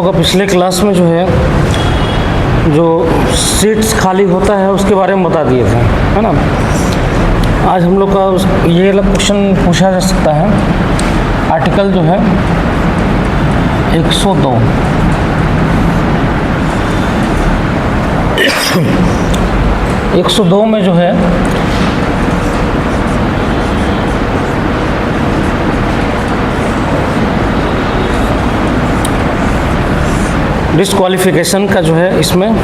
लोग का पिछले क्लास में जो है जो सीट्स खाली होता है उसके बारे में बता दिए थे, है ना। आज हम लोग का ये क्वेश्चन पूछा जा सकता है। आर्टिकल जो है 102 102 में जो है डिस्क्वालिफिकेशन का जो है इसमें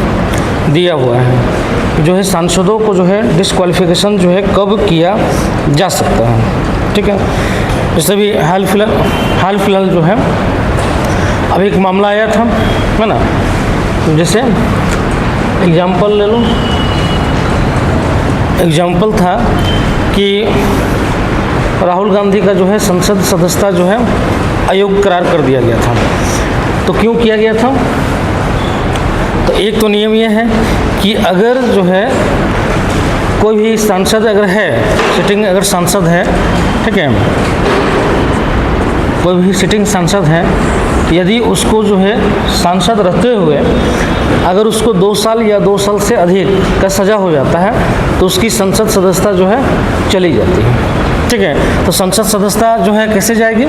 दिया हुआ है, जो है सांसदों को जो है डिस्क्वालिफिकेशन जो है कब किया जा सकता है। ठीक है, जैसे भी हाल फिलहाल जो है अभी एक मामला आया था, है ना। जैसे एग्जाम्पल ले लो, एग्जाम्पल था कि राहुल गांधी का जो है संसद सदस्यता जो है अयोग्य करार कर दिया गया था। तो क्यों किया गया था? तो एक तो नियम यह है कि अगर जो है कोई भी सांसद अगर है, सिटिंग अगर सांसद है, ठीक है, कोई भी सिटिंग सांसद है, यदि उसको जो है सांसद रहते हुए अगर उसको 2 साल या 2 साल से अधिक का सज़ा हो जाता है तो उसकी संसद सदस्यता जो है चली जाती है। ठीक है, तो संसद सदस्यता जो है कैसे जाएगी?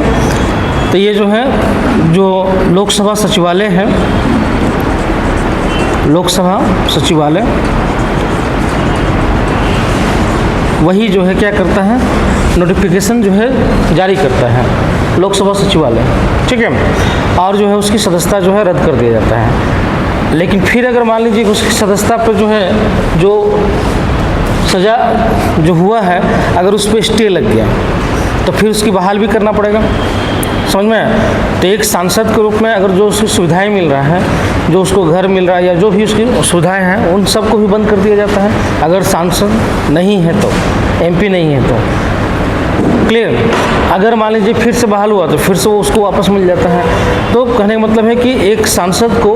तो ये जो है जो लोकसभा सचिवालय है, लोकसभा सचिवालय वही जो है क्या करता है, नोटिफिकेशन जो है जारी करता है, लोकसभा सचिवालय। ठीक है, और जो है उसकी सदस्यता जो है रद्द कर दिया जाता है। लेकिन फिर अगर मान लीजिए उसकी सदस्यता पर जो है जो सज़ा जो हुआ है अगर उस पर स्टे लग गया तो फिर उसकी बहाल भी करना पड़ेगा, समझ में। तो एक सांसद के रूप में अगर जो उसकी सुविधाएं मिल रहा है, जो उसको घर मिल रहा है या जो भी उसकी सुविधाएं हैं उन सब को भी बंद कर दिया जाता है अगर सांसद नहीं है तो, एमपी नहीं है तो। क्लियर? अगर मान लीजिए फिर से बहाल हुआ तो फिर से वो उसको वापस मिल जाता है। तो कहने का मतलब है कि एक सांसद को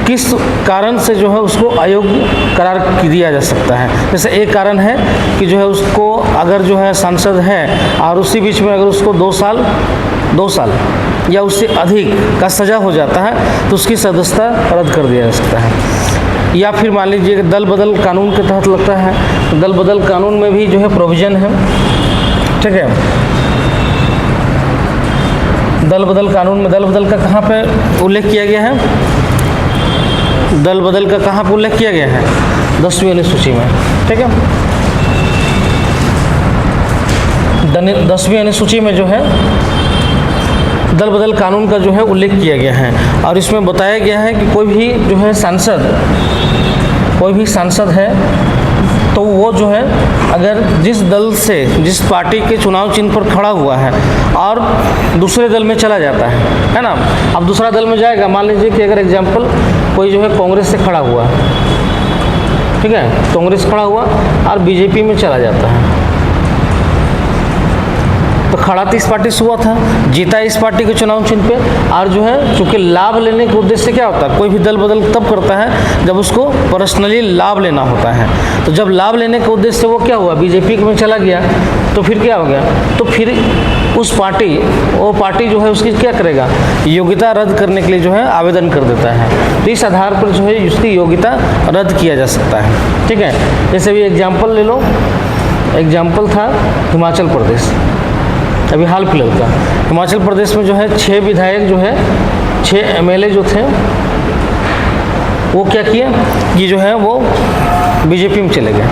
किस कारण से जो है उसको अयोग्य करार दिया जा सकता है। जैसे एक कारण है कि जो है उसको अगर जो है सांसद है और उसी बीच में अगर उसको 2 साल या उससे अधिक का सज़ा हो जाता है तो उसकी सदस्यता रद्द कर दिया जा सकता है। या फिर मान लीजिए कि दल बदल कानून के तहत लगता है, दल बदल कानून में भी जो है प्रोविज़न है। ठीक है, दल बदल कानून में दल बदल का कहाँ पे उल्लेख किया गया है? दल बदल का कहाँ पर उल्लेख किया गया है? 10वीं अनुसूची में। ठीक है, 10वीं अनुसूची में जो है दल बदल कानून का जो है उल्लेख किया गया है और इसमें बताया गया है कि कोई भी जो है सांसद है तो वो जो है अगर जिस दल से, जिस पार्टी के चुनाव चिन्ह पर खड़ा हुआ है और दूसरे दल में चला जाता है ना। अब दूसरा दल में जाएगा, मान लीजिए कि अगर एग्जाम्पल कोई जो है कांग्रेस से खड़ा हुआ, ठीक है, कांग्रेस खड़ा हुआ और बीजेपी में चला जाता है तो खड़ा तो इस पार्टी से हुआ था, जीता इस पार्टी के चुनाव चिन्ह पे, और जो है चूँकि लाभ लेने के उद्देश्य से क्या होता है, कोई भी दल बदल तब करता है जब उसको पर्सनली लाभ लेना होता है। तो जब लाभ लेने के उद्देश्य से वो क्या हुआ, बीजेपी में चला गया तो फिर क्या हो गया, तो फिर उस वो पार्टी जो है उसकी क्या करेगा, योग्यता रद्द करने के लिए जो है आवेदन कर देता है। तो इस आधार पर जो है उसकी योग्यता रद्द किया जा सकता है। ठीक है, जैसे भी एग्जाम्पल ले लो, एग्जाम्पल था हिमाचल प्रदेश, अभी हाल फिलहाल का हिमाचल प्रदेश में जो है 6 विधायक जो है 6 एमएलए जो थे वो क्या किए कि जो है वो बीजेपी में चले गए।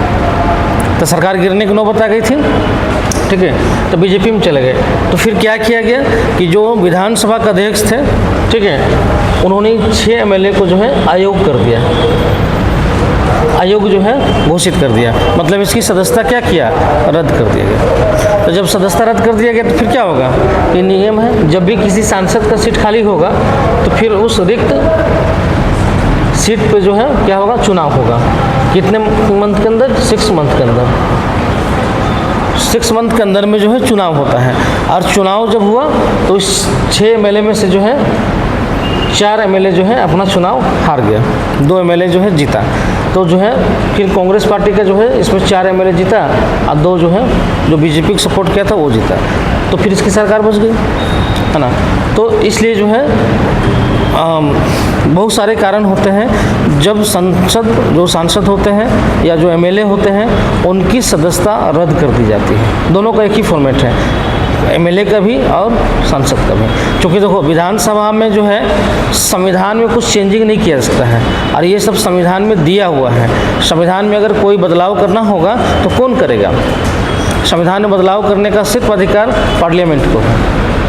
तो सरकार गिरने की नौबत आ गई थी, ठीक है, तो बीजेपी में चले गए। तो फिर क्या किया गया कि जो विधानसभा का अध्यक्ष थे, ठीक है, उन्होंने 6 एमएलए को जो है अयोग्य कर दिया, अयोग्य जो है घोषित कर दिया। मतलब इसकी सदस्यता क्या किया, रद्द कर दिया गया। तो जब सदस्यता रद्द कर दिया गया तो फिर क्या होगा, ये नियम है, जब भी किसी सांसद का सीट खाली होगा तो फिर उस रिक्त सीट पे जो है क्या होगा, चुनाव होगा। कितने मंथ के अंदर? 6 मंथ के अंदर। 6 मंथ के अंदर में जो है चुनाव होता है। और चुनाव जब हुआ तो इस 6 एमएलए में से जो है 4 एमएलए जो है अपना चुनाव हार गया, 2 एमएलए जो है जीता। तो जो है फिर कांग्रेस पार्टी का जो है इसमें 4 एमएलए जीता और 2 जो है जो बीजेपी को सपोर्ट किया था वो जीता। तो फिर इसकी सरकार बच गई, है ना। तो इसलिए जो है बहुत सारे कारण होते हैं जब जो सांसद होते हैं या जो एमएलए होते हैं उनकी सदस्यता रद्द कर दी जाती है। दोनों का एक ही फॉर्मेट है, एमएलए का भी और सांसद का भी। क्योंकि देखो विधानसभा में जो है संविधान में कुछ चेंजिंग नहीं किया जा सकता है और ये सब संविधान में दिया हुआ है। संविधान में अगर कोई बदलाव करना होगा तो कौन करेगा? संविधान में बदलाव करने का सिर्फ अधिकार पार्लियामेंट को है,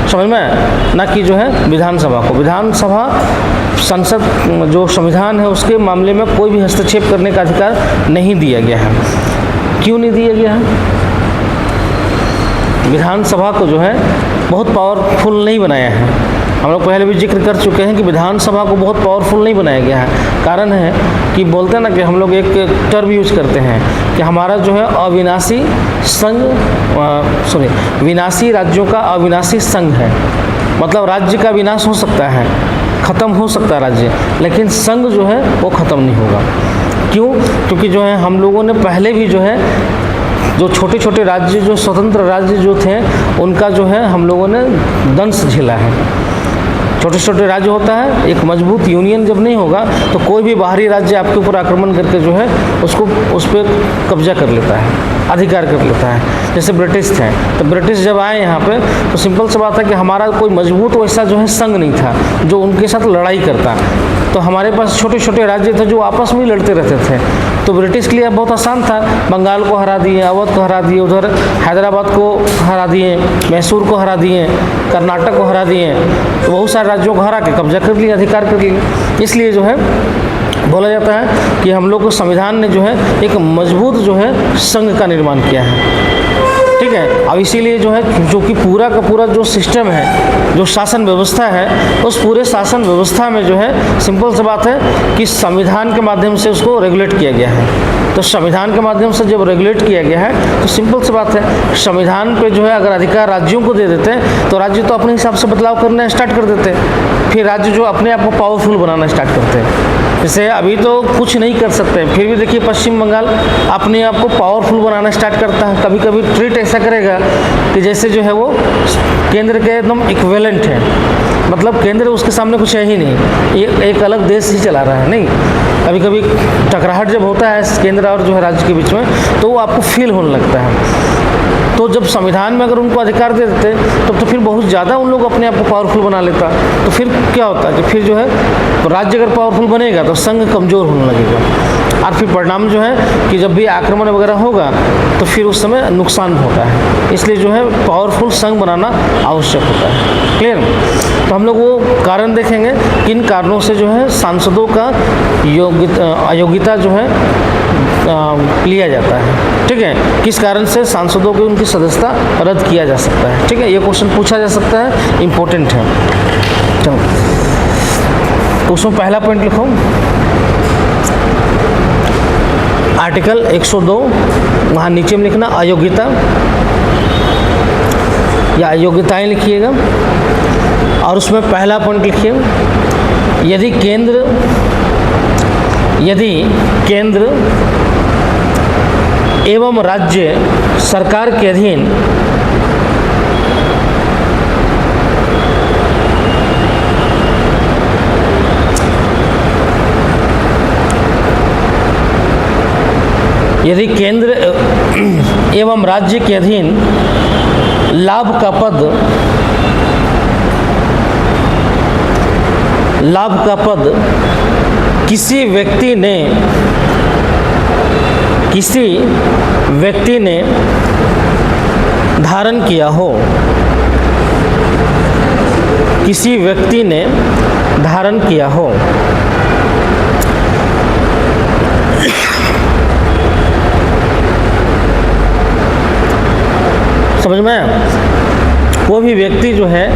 समझ में, ना कि जो है विधानसभा को। विधानसभा संसद जो संविधान है उसके मामले में कोई भी हस्तक्षेप करने का अधिकार नहीं दिया गया है। क्यों नहीं दिया गया है? विधानसभा को जो है बहुत पावरफुल नहीं बनाया है। हम लोग पहले भी जिक्र कर चुके हैं कि विधानसभा को बहुत पावरफुल नहीं बनाया गया है। कारण है कि बोलते हैं ना कि हम लोग एक टर्म यूज करते हैं कि हमारा जो है अविनाशी संघ, विनाशी राज्यों का अविनाशी संघ है। मतलब राज्य का विनाश हो सकता है, ख़त्म हो सकता है राज्य, लेकिन संघ जो है वो ख़त्म नहीं होगा। क्यों? क्योंकि जो है हम लोगों ने पहले भी जो है जो छोटे छोटे राज्य, जो स्वतंत्र राज्य जो थे, उनका जो है हम लोगों ने दंश झेला है। छोटे छोटे राज्य होता है, एक मजबूत यूनियन जब नहीं होगा तो कोई भी बाहरी राज्य आपके ऊपर आक्रमण करके जो है उसको उस पर कब्जा कर लेता है, अधिकार कर लेता है। जैसे ब्रिटिश थे, तो ब्रिटिश जब आए यहाँ पे तो सिंपल सी बात है कि हमारा कोई मजबूत वैसा जो है संघ नहीं था जो उनके साथ लड़ाई करता। तो हमारे पास छोटे छोटे राज्य थे जो आपस में लड़ते रहते थे। तो ब्रिटिश के लिए बहुत आसान था, बंगाल को हरा दिए, अवध को हरा दिए, उधर हैदराबाद को हरा दिए, मैसूर को हरा दिए, कर्नाटक को हरा दिए, तो बहुत सारे राज्यों को हरा के कब्जा कर लिया, अधिकार कर लिया। इसलिए जो है बोला जाता है कि हम लोग को संविधान ने जो है एक मजबूत जो है संघ का निर्माण किया है। ठीक है, अब इसीलिए जो है जो कि पूरा का पूरा जो सिस्टम है, जो शासन व्यवस्था है, उस पूरे शासन व्यवस्था में जो है सिंपल सी बात है कि संविधान के माध्यम से उसको रेगुलेट किया गया है। तो संविधान के माध्यम से जब रेगुलेट किया गया है तो सिंपल सी बात है, संविधान पे जो है अगर अधिकार राज्यों को दे देते हैं तो राज्य तो अपने हिसाब से बदलाव करना स्टार्ट कर देते हैं। फिर राज्य जो अपने आप को पावरफुल बनाना स्टार्ट करते हैं। जैसे अभी तो कुछ नहीं कर सकते, फिर भी देखिए पश्चिम बंगाल अपने आप को पावरफुल बनाना स्टार्ट करता है। कभी कभी ट्रीट ऐसा करेगा कि जैसे जो है वो केंद्र के एकदम इक्विवेलेंट है, मतलब केंद्र उसके सामने कुछ है ही नहीं, ये एक अलग देश ही चला रहा है। नहीं, कभी कभी टकराहट जब होता है केंद्र और जो है राज्य के बीच में तो वो आपको फील होने लगता है। तो जब संविधान में अगर उनको अधिकार दे देते तब तो फिर बहुत ज़्यादा उन लोग अपने आप को पावरफुल बना लेता। तो फिर क्या होता है कि फिर जो है तो राज्य अगर पावरफुल बनेगा तो संघ कमज़ोर होने लगेगा और फिर परिणाम जो है कि जब भी आक्रमण वगैरह होगा तो फिर उस समय नुकसान होता है। इसलिए जो है पावरफुल संघ बनाना आवश्यक होता है। क्लियर? तो हम लोग वो कारण देखेंगे किन कारणों से जो है सांसदों का अयोग्यता जो है लिया जाता है। ठीक है, किस कारण से सांसदों की उनकी सदस्यता रद्द किया जा सकता है। ठीक है, ये क्वेश्चन पूछा जा सकता है, इम्पोर्टेंट है। चलो तो उसमें पहला पॉइंट लिखो, आर्टिकल 102, वहाँ नीचे में लिखना अयोग्यता या अयोग्यताएं लिखिएगा और उसमें पहला पॉइंट लिखिए, यदि केंद्र एवं राज्य सरकार के अधीन एवं राज्य के अधीन लाभ का पद किसी व्यक्ति ने धारण किया हो, किसी व्यक्ति ने धारण किया हो, समझ में? कोई भी व्यक्ति जो है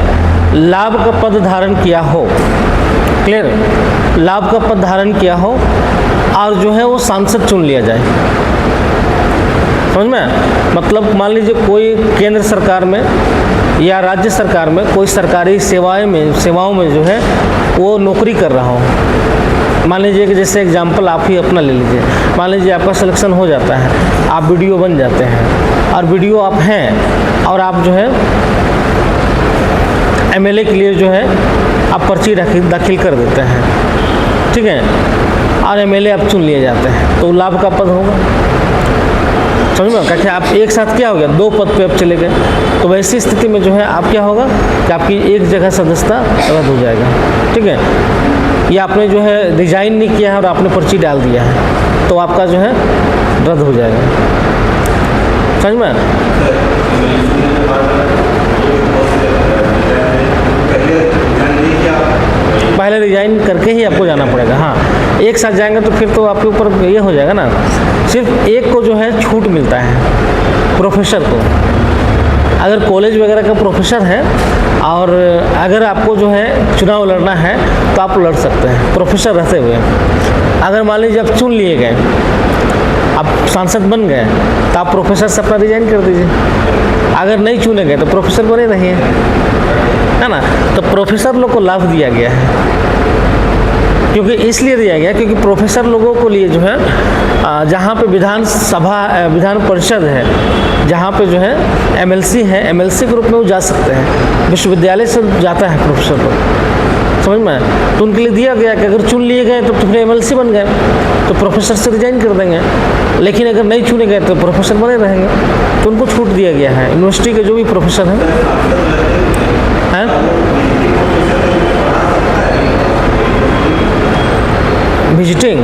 लाभ का पद धारण किया हो, क्लियर, लाभ का पद धारण किया हो और जो है वो सांसद चुन लिया जाए। समझ में? मतलब मान लीजिए कोई केंद्र सरकार में या राज्य सरकार में कोई सरकारी सेवाओं में जो है वो नौकरी कर रहा हो। मान लीजिए कि जैसे एग्जाम्पल आप ही अपना ले लीजिए, मान लीजिए आपका सिलेक्शन हो जाता है, आप वीडियो बन जाते हैं और वीडियो आप हैं और आप जो है एमएलए के लिए जो है आप पर्ची दाखिल कर देते हैं, ठीक है, और एमएलए आप चुन लिए जाते हैं, तो लाभ का पद होगा। समझ में क्या आप एक साथ क्या हो गया, 2 पद पे आप चले गए, तो वैसी स्थिति में जो है आप क्या होगा कि आपकी एक जगह सदस्यता रद्द हो जाएगा, ठीक है। या आपने जो है रिजाइन नहीं किया है और आपने पर्ची डाल दिया है, तो आपका जो है रद्द हो जाएगा। समझ में? पहले रिजाइन करके ही आपको जाना पड़ेगा। हाँ, एक साथ जाएंगे तो फिर तो आपके ऊपर ये हो जाएगा ना, सिर्फ एक को जो है छूट मिलता है, प्रोफेसर को। अगर कॉलेज वगैरह का प्रोफेसर है और अगर आपको जो है चुनाव लड़ना है तो आप लड़ सकते हैं प्रोफेसर रहते हुए। अगर मान लीजिए आप चुन लिए गए, आप सांसद बन गए, तो आप प्रोफेसर से अपना रिजाइन कर दीजिए। अगर नहीं चुने गए तो प्रोफेसर बने रहिए, है ना। तो प्रोफेसर लोग को लाभ दिया गया है, क्योंकि इसलिए दिया गया क्योंकि प्रोफेसर लोगों को लिए जो है जहाँ पे विधान परिषद है, जहाँ पे जो है एमएलसी है, एमएलसी के रूप में वो जा सकते हैं। विश्वविद्यालय से जाता है प्रोफेसर लोग, समझ में। तो उनके लिए दिया गया कि अगर चुन लिए गए तो फिर एमएलसी बन गए तो प्रोफेसर से रिजाइन कर देंगे, लेकिन अगर नहीं चुने गए तो प्रोफेसर बने रहेंगे, तो उनको छूट दिया गया है। यूनिवर्सिटी के जो भी प्रोफेसर हैं विजिटिंग,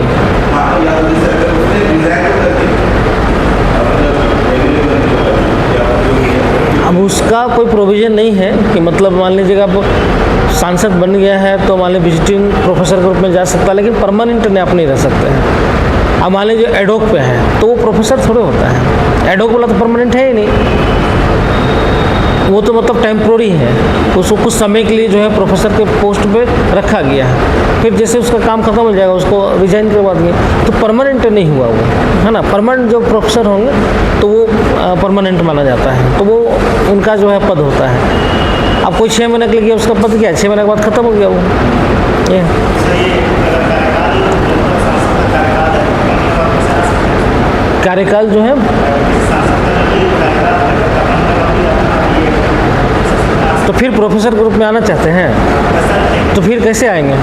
अब उसका कोई प्रोविज़न नहीं है कि मतलब मान लीजिएगा आप सांसद बन गया है तो मान लीजिए विजिटिंग प्रोफेसर के रूप में जा सकता है, लेकिन परमानेंट ने आप नहीं रह सकते हैं। अब मान लीजिए एडोक पे है तो वो प्रोफेसर थोड़े होता है, एडोक वाला तो परमानेंट है ही नहीं, वो तो मतलब टेम्प्रोरी है, उसको कुछ समय के लिए जो है प्रोफेसर के पोस्ट पे रखा गया है, फिर जैसे उसका काम खत्म हो जाएगा उसको रिजाइन करवा देंगे, तो परमानेंट नहीं हुआ वो, है ना। परमानेंट जो प्रोफेसर होंगे तो वो परमानेंट माना जाता है, तो वो उनका जो है पद होता है। अब कोई 6 महीने के लिए उसका पद क्या है, 6 महीने के बाद खत्म हो गया वो। ये कार्यकाल जो है तो फिर प्रोफेसर के रूप में आना चाहते हैं तो फिर कैसे आएंगे,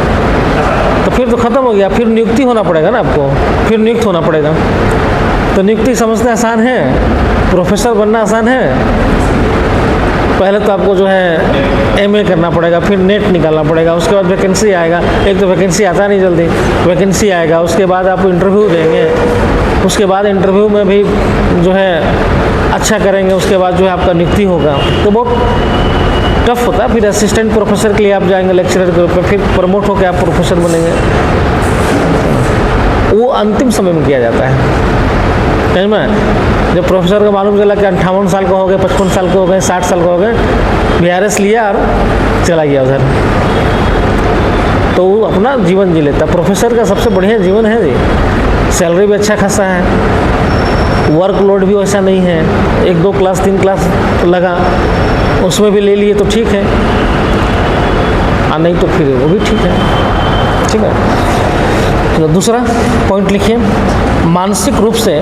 तो फिर तो ख़त्म हो गया, फिर नियुक्ति होना पड़ेगा ना आपको, फिर नियुक्त होना पड़ेगा। तो नियुक्ति समझना आसान है, प्रोफेसर बनना आसान है। पहले तो आपको जो है एमए करना पड़ेगा, फिर नेट निकालना पड़ेगा, उसके बाद वैकेंसी आएगा, एक तो वैकेंसी आता नहीं जल्दी, वैकेंसी आएगा, उसके बाद आप इंटरव्यू देंगे, उसके बाद इंटरव्यू में भी जो है अच्छा करेंगे, उसके बाद जो है आपका नियुक्ति होगा, तो बहुत टफ होता है। फिर असिस्टेंट प्रोफेसर के लिए आप जाएंगे लेक्चरर के रूप में, फिर प्रमोट होकर आप प्रोफेसर बनेंगे, वो अंतिम समय में किया जाता है। समझ में, जब प्रोफेसर को मालूम चला कि 58 साल का हो गए, 55 साल के हो गए, 60 साल का हो गए, बीआरएस लिया और चला गया उधर, तो वो अपना जीवन जी लेता। प्रोफेसर का सबसे बढ़िया जीवन है जी, सैलरी भी अच्छा खासा है, वर्कलोड भी वैसा नहीं है, 1-2 क्लास 3 क्लास लगा उसमें भी ले लिए तो ठीक है, और नहीं तो फिर वो भी ठीक है, ठीक है। तो दूसरा पॉइंट लिखिए, मानसिक रूप से,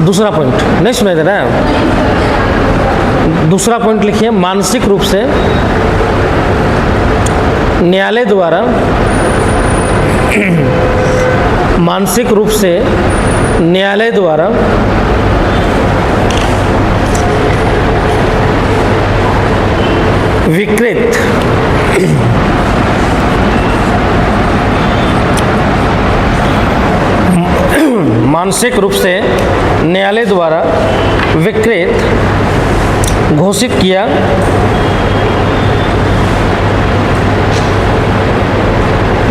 दूसरा पॉइंट नहीं सुनाई दे रहा है, दूसरा पॉइंट लिखिए, मानसिक रूप से न्यायालय द्वारा मानसिक रूप से न्यायालय द्वारा विकृत मानसिक रूप से न्यायालय द्वारा विकृत घोषित किया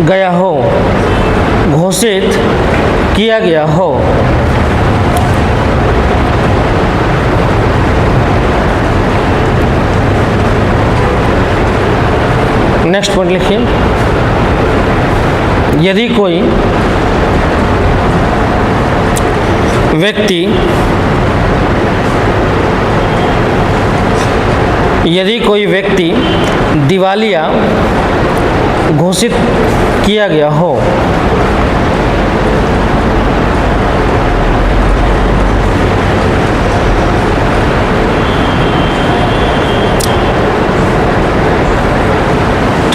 गया हो, घोषित किया गया हो, नेक्स्ट पॉइंट लिखिए, यदि कोई व्यक्ति दिवालिया घोषित किया गया हो,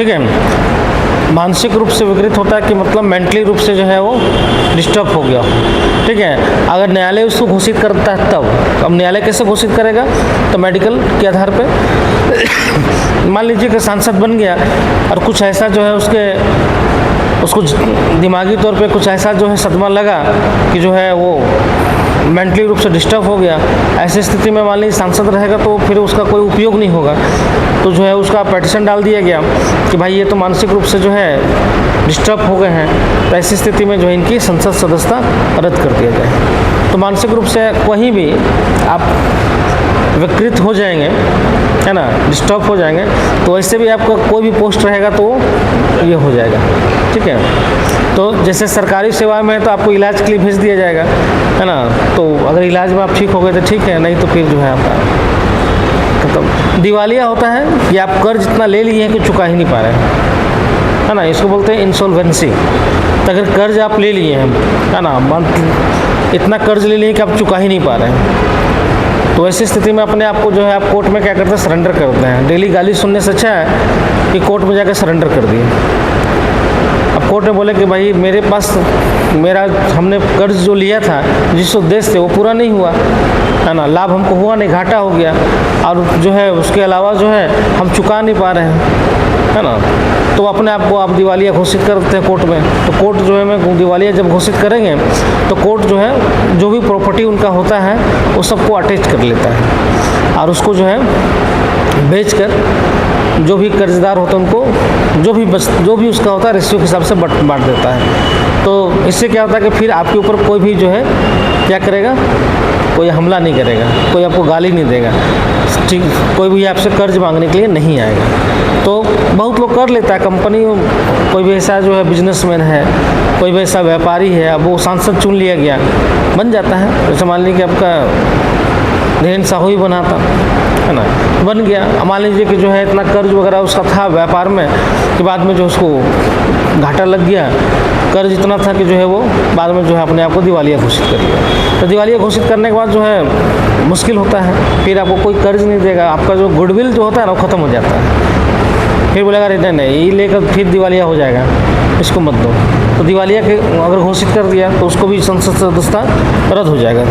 ठीक है। मानसिक रूप से विकृत होता है कि मतलब मेंटली रूप से जो है वो डिस्टर्ब हो गया, ठीक है। अगर न्यायालय उसको घोषित करता है तब, अब न्यायालय कैसे घोषित करेगा, तो मेडिकल के आधार पे मान लीजिए कि सांसद बन गया और कुछ ऐसा जो है उसको दिमागी तौर पे कुछ ऐसा जो है सदमा लगा कि जो है वो मेंटली रूप से डिस्टर्ब हो गया। ऐसी स्थिति में मान लीजिए सांसद रहेगा तो फिर उसका कोई उपयोग नहीं होगा। तो जो है उसका पिटीशन डाल दिया गया कि भाई ये तो मानसिक रूप से जो है डिस्टर्ब हो गए हैं, तो ऐसी स्थिति में जो है इनकी संसद सदस्यता रद्द कर दिया जाए। तो मानसिक रूप से कहीं भी आप विकृत हो जाएंगे, है ना, डिस्टर्ब हो जाएंगे, तो ऐसे भी आपका कोई भी पोस्ट रहेगा तो ये हो जाएगा, ठीक है। तो जैसे सरकारी सेवा में है तो आपको इलाज के लिए भेज दिया जाएगा, है ना, तो अगर इलाज में आप ठीक हो गए तो ठीक है, नहीं तो फिर जो है आपका खत्म। दिवालिया होता है कि आप कर्ज इतना ले लिए हैं कि चुका ही नहीं पा रहे हैं, है ना, इसको बोलते हैं इंसॉल्वेंसी। तो अगर कर्ज आप ले लिए हैं, है ना, इतना कर्ज ले लिए कि आप चुका ही नहीं पा रहे हैं, तो ऐसी स्थिति में अपने आप को जो है आप कोर्ट में क्या करते हैं, सरेंडर करते हैं। डेली गाली सुनने से अच्छा है कि कोर्ट में जाकर सरेंडर कर दिए। अब कोर्ट ने बोले कि भाई मेरे पास हमने कर्ज जो लिया था जिस उद्देश्य से वो पूरा नहीं हुआ, है ना, लाभ हमको हुआ नहीं, घाटा हो गया, और जो है उसके अलावा जो है हम चुका नहीं पा रहे हैं, है ना, तो अपने आप को आप दिवालिया घोषित करते हैं कोर्ट में। तो कोर्ट जो है मैं दिवालिया जब घोषित करेंगे तो कोर्ट जो है जो भी प्रॉपर्टी उनका होता है वो सबको अटैच कर लेता है और उसको जो है बेचकर जो भी कर्जदार होता है उनको जो भी उसका होता है रेशियो के हिसाब से बांट देता है। तो इससे क्या होता है कि फिर आपके ऊपर कोई भी जो है क्या करेगा, कोई हमला नहीं करेगा, कोई आपको गाली नहीं देगा, ठीक, कोई भी आपसे कर्ज मांगने के लिए नहीं आएगा। तो बहुत लोग कर लेता है कंपनी, कोई भी ऐसा जो है बिजनेसमैन है, कोई भी ऐसा व्यापारी है, अब वो सांसद चुन लिया गया, बन जाता है। जैसे मान लीजिए कि आपका धीरेन्द्र साहू ही बना था, है ना, बन गया। मान लीजिए कि जो है इतना कर्ज वगैरह उसका था व्यापार में कि बाद में जो उसको घाटा लग गया, कर्ज इतना था कि जो है वो बाद में जो है अपने आप को दिवालिया घोषित कर लिया। तो दिवालिया घोषित करने के बाद जो है मुश्किल होता है, फिर आपको कोई कर्ज नहीं देगा, आपका जो गुडविल जो होता है ना वो ख़त्म हो जाता है। फिर बोलेगा नहीं नहीं ये लेकर फिर दिवालिया हो जाएगा, इसको मत दो। तो दिवालिया के अगर घोषित कर दिया तो उसको भी संसद सदस्यता रद्द हो जाएगा,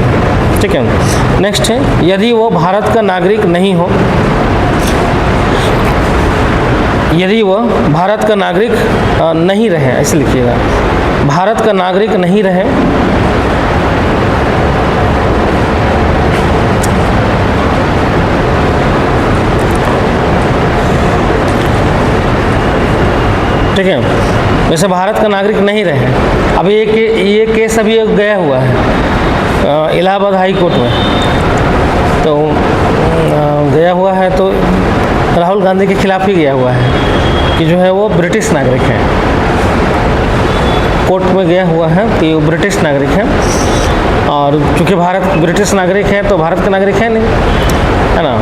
ठीक है। नेक्स्ट है, यदि वो भारत का नागरिक नहीं हो, यदि वह भारत का नागरिक नहीं रहे, ऐसे लिखिएगा, भारत का नागरिक नहीं रहे, ठीक है, वैसे भारत का नागरिक नहीं रहे। अभी ये केस अभी गया हुआ है इलाहाबाद हाई कोर्ट में, तो गया हुआ है, तो राहुल गांधी के खिलाफ ही गया हुआ है कि जो है वो ब्रिटिश नागरिक हैं। कोर्ट में गया हुआ है कि वो ब्रिटिश नागरिक हैं, और चूँकि भारत ब्रिटिश नागरिक है तो भारत का नागरिक है नहीं, है ना,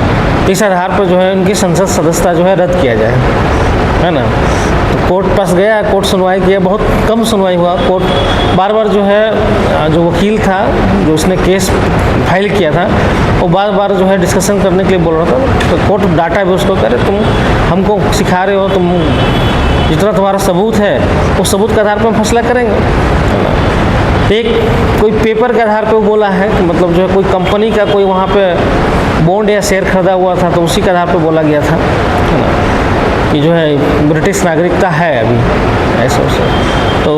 तो इस आधार पर जो है उनकी संसद सदस्यता जो है रद्द किया जाए, है ना। तो कोर्ट पास गया, कोर्ट सुनवाई किया, बहुत कम सुनवाई हुआ। कोर्ट बार बार जो है जो वकील था जो उसने केस फाइल किया था वो बार बार जो है डिस्कशन करने के लिए बोल रहा था। तो कोर्ट डाटा भी उसको करे, तुम हमको सिखा रहे हो, तुम जितना तुम्हारा सबूत है उस सबूत के आधार पर हम फैसला करेंगे, है ना। एक कोई पेपर के आधार पर वो बोला है कि मतलब जो है कोई कंपनी का कोई वहाँ पे बॉन्ड या शेयर खरीदा हुआ था तो उसी के आधार पर बोला गया था, है ना, कि जो है ब्रिटिश नागरिकता है अभी ऐसा वैसा, तो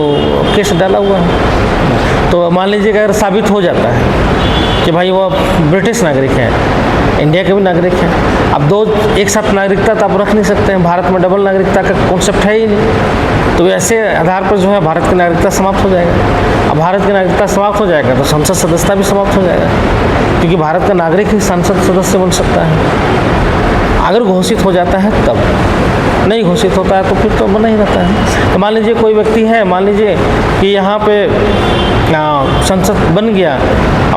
केस डाला हुआ है। तो मान लीजिए कि अगर साबित हो जाता है कि भाई वो ब्रिटिश नागरिक है, इंडिया के भी नागरिक हैं, अब दो एक साथ नागरिकता तो आप रख नहीं सकते हैं, भारत में डबल नागरिकता का कॉन्सेप्ट है ही नहीं, तो ऐसे आधार पर जो है भारत की नागरिकता समाप्त हो जाएगा। अब भारत की नागरिकता समाप्त हो जाएगा तो संसद सदस्यता भी समाप्त हो जाएगा, क्योंकि भारत का नागरिक ही संसद सदस्य बन सकता है अगर घोषित हो जाता है तब, नहीं घोषित होता है तो फिर तो बना ही रहता है। तो मान लीजिए कोई व्यक्ति है, मान लीजिए कि यहाँ पे संसद बन गया,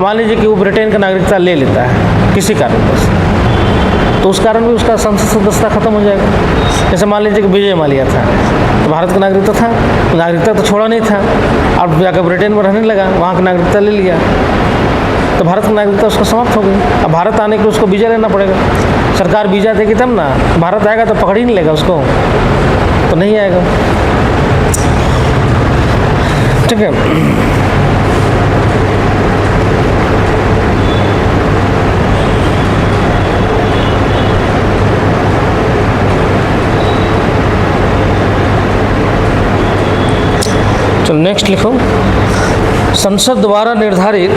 मान लीजिए कि वो ब्रिटेन का नागरिकता ले लेता है किसी कारणवश, तो उस कारण भी उसका संसद सदस्यता खत्म हो जाएगा। जैसे मान लीजिए कि विजय माल्या था, तो भारत का नागरिकता था, नागरिकता तो छोड़ा नहीं था, अब जाकर ब्रिटेन में रहने लगा, वहाँ का नागरिकता ले लिया, तो भारत की नागरिकता उसको समाप्त हो गई। अब भारत आने के लिए उसको वीज़ा लेना पड़ेगा, सरकार वीज़ा देगी तब ना, भारत आएगा तो पकड़ ही नहीं लेगा उसको, तो नहीं आएगा। ठीक है, चलो नेक्स्ट लिखो। संसद द्वारा निर्धारित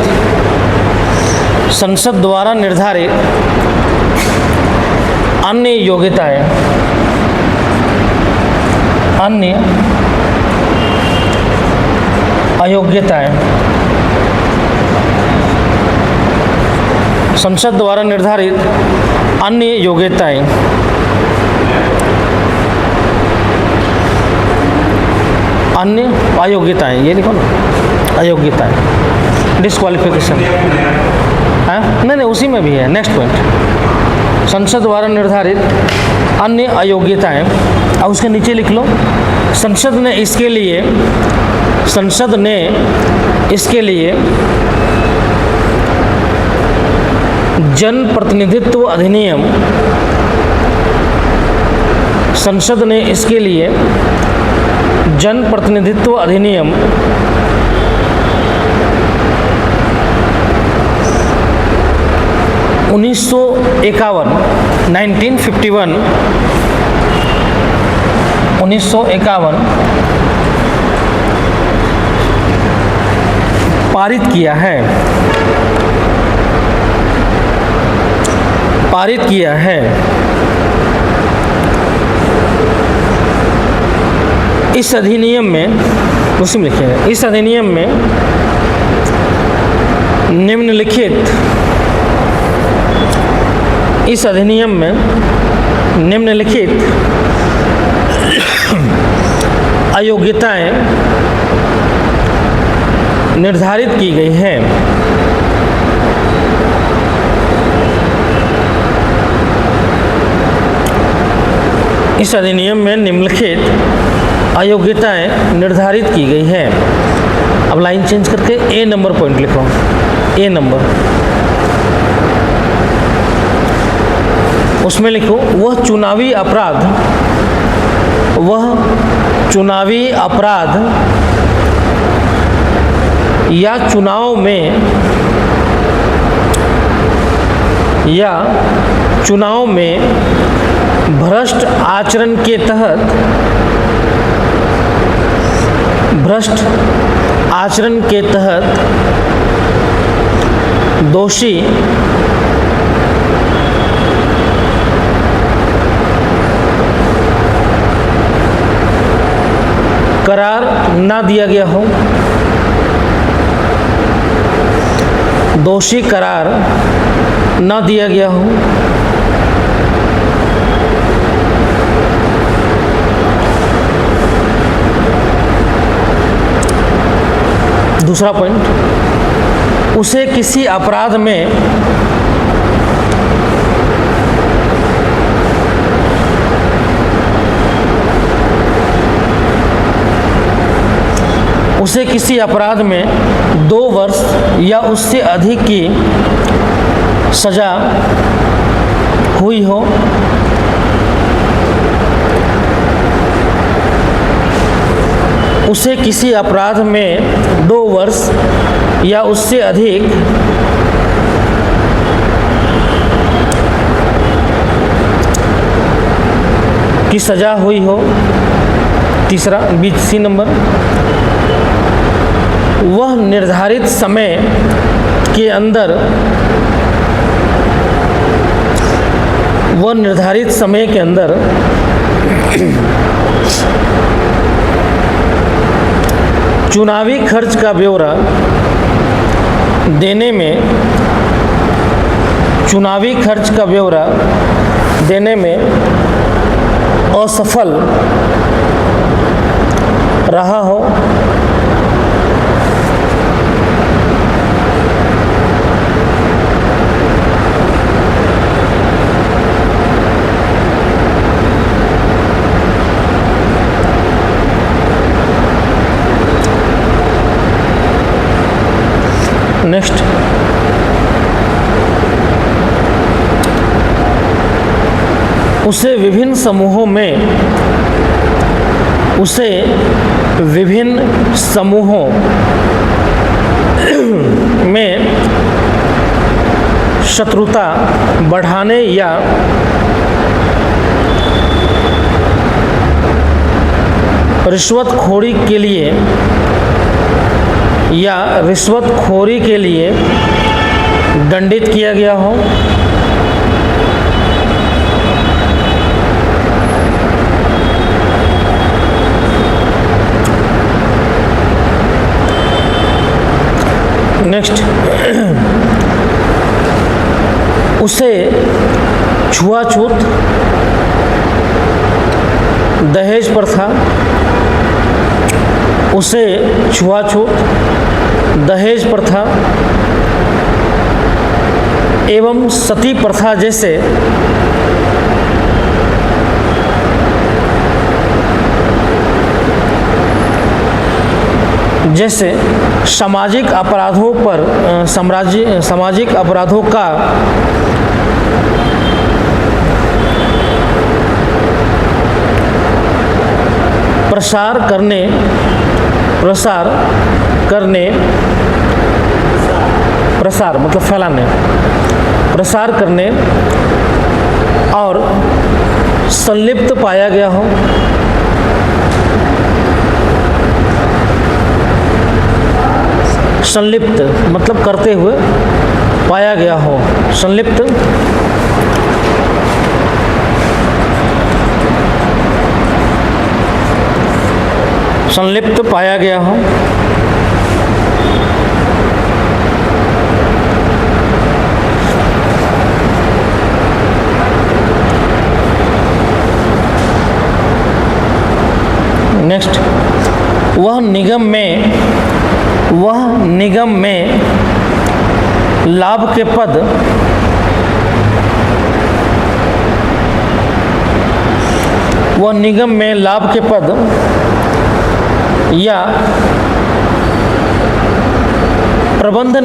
अन्य योग्यताएं, अन्य अयोग्यताएं। संसद द्वारा निर्धारित अन्य योग्यताएं, अन्य अयोग्यताएं, ये लिखो ना, अयोग्यताएं, डिस्क्वालिफिकेशन। हाँ नहीं, उसी में भी है, नेक्स्ट पॉइंट। संसद द्वारा निर्धारित अन्य अयोग्यताएं, और उसके नीचे लिख लो, संसद ने इसके लिए जन प्रतिनिधित्व अधिनियम, संसद ने इसके लिए जन प्रतिनिधित्व अधिनियम 1951 पारित किया है। इस अधिनियम में, उसी में लिखिएगा, इस अधिनियम में निम्नलिखित अयोग्यताएं निर्धारित की गई हैं। इस अधिनियम में निम्नलिखित अयोग्यताएं निर्धारित की गई हैं। अब लाइन चेंज करके ए नंबर पॉइंट लिखो, ए नंबर, उसमें लिखो वह चुनावी अपराध या चुनाव में भ्रष्ट आचरण के तहत दोषी करार ना दिया गया हो, दोषी करार ना दिया गया हो, दूसरा पॉइंट, उसे किसी अपराध में उसे किसी अपराध में 2 वर्ष या उससे अधिक की सजा हुई हो, उसे किसी अपराध में 2 वर्ष या उससे अधिक की सजा हुई हो। तीसरा, 20 नंबर, वह निर्धारित समय के अंदर चुनावी खर्च का ब्यौरा देने में असफल रहा हो, नेक्स्ट, उसे विभिन्न समूहों में उसे विभिन्न समूहों में शत्रुता बढ़ाने या रिश्वतखोरी के लिए दंडित किया गया हो। नेक्स्ट, उसे छुआछूत, दहेज प्रथा, उसे छुआछूत, दहेज प्रथा एवं सती प्रथा जैसे सामाजिक अपराधों पर सामाजिक अपराधों का प्रसार मतलब फैलाने, प्रसार करने और संलिप्त पाया गया हो। संलिप्त मतलब करते हुए पाया गया हो, संलिप्त। संलिप्त पाया गया हो। नेक्स्ट, वह निगम में लाभ के पद या प्रबंध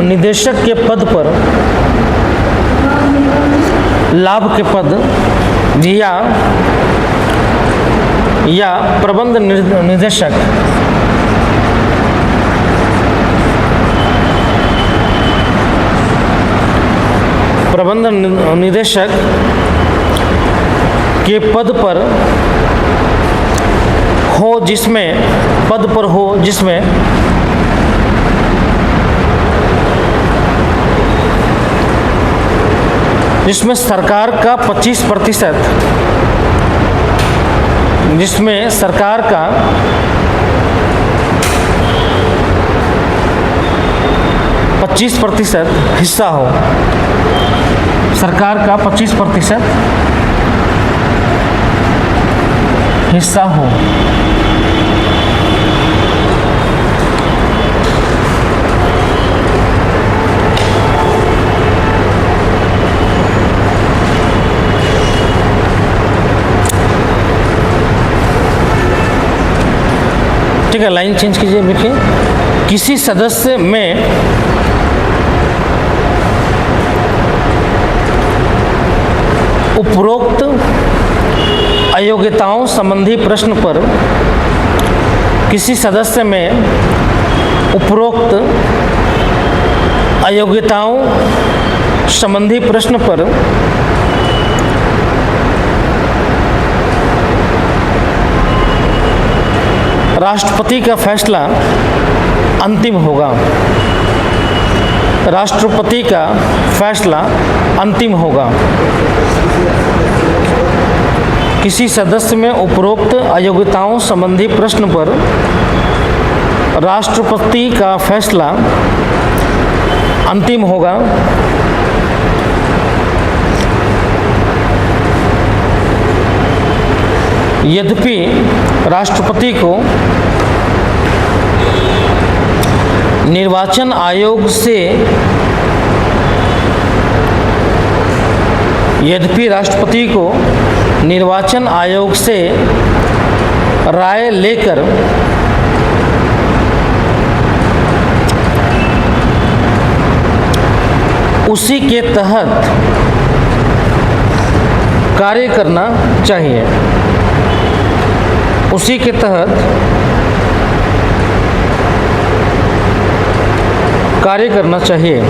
निदेशक के पद पर लाभ के पद या प्रबंध निदेशक के पद पर हो जिसमें सरकार का 25%, जिसमें सरकार का 25% हिस्सा हो, सरकार का 25% हिस्सा हो। ठीक है, लाइन चेंज कीजिए। देखिए, किसी सदस्य में उपरोक्त अयोग्यताओं संबंधी प्रश्न पर किसी सदस्य में उपरोक्त अयोग्यताओं संबंधी प्रश्न पर राष्ट्रपति का फैसला अंतिम होगा। राष्ट्रपति का फैसला अंतिम होगा। किसी सदस्य में उपरोक्त अयोग्यताओं संबंधी प्रश्न पर राष्ट्रपति का फैसला अंतिम होगा। यद्यपि राष्ट्रपति को निर्वाचन आयोग से राय लेकर उसी के तहत कार्य करना चाहिए। उसी के तहत कार्य करना चाहिए।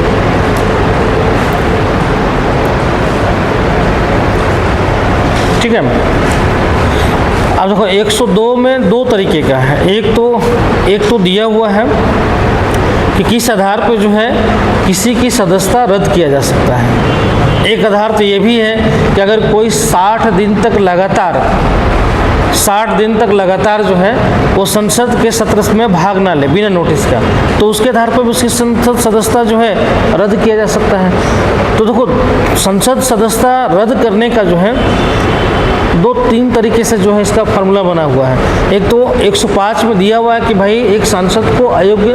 ठीक है। अब देखो 102 में दो तरीके का है। एक तो दिया हुआ है कि किस आधार पर जो है किसी की सदस्यता रद्द किया जा सकता है। एक आधार तो ये भी है कि अगर कोई 60 दिन तक लगातार जो है वो संसद के सत्र में भाग ना ले बिना नोटिस का, तो उसके आधार पर भी उसकी संसद सदस्यता जो है रद्द किया जा सकता है। तो देखो संसद सदस्यता रद्द करने का जो है 2-3 तरीके से जो है इसका फार्मूला बना हुआ है। एक तो 105 में दिया हुआ है कि भाई एक सांसद को अयोग्य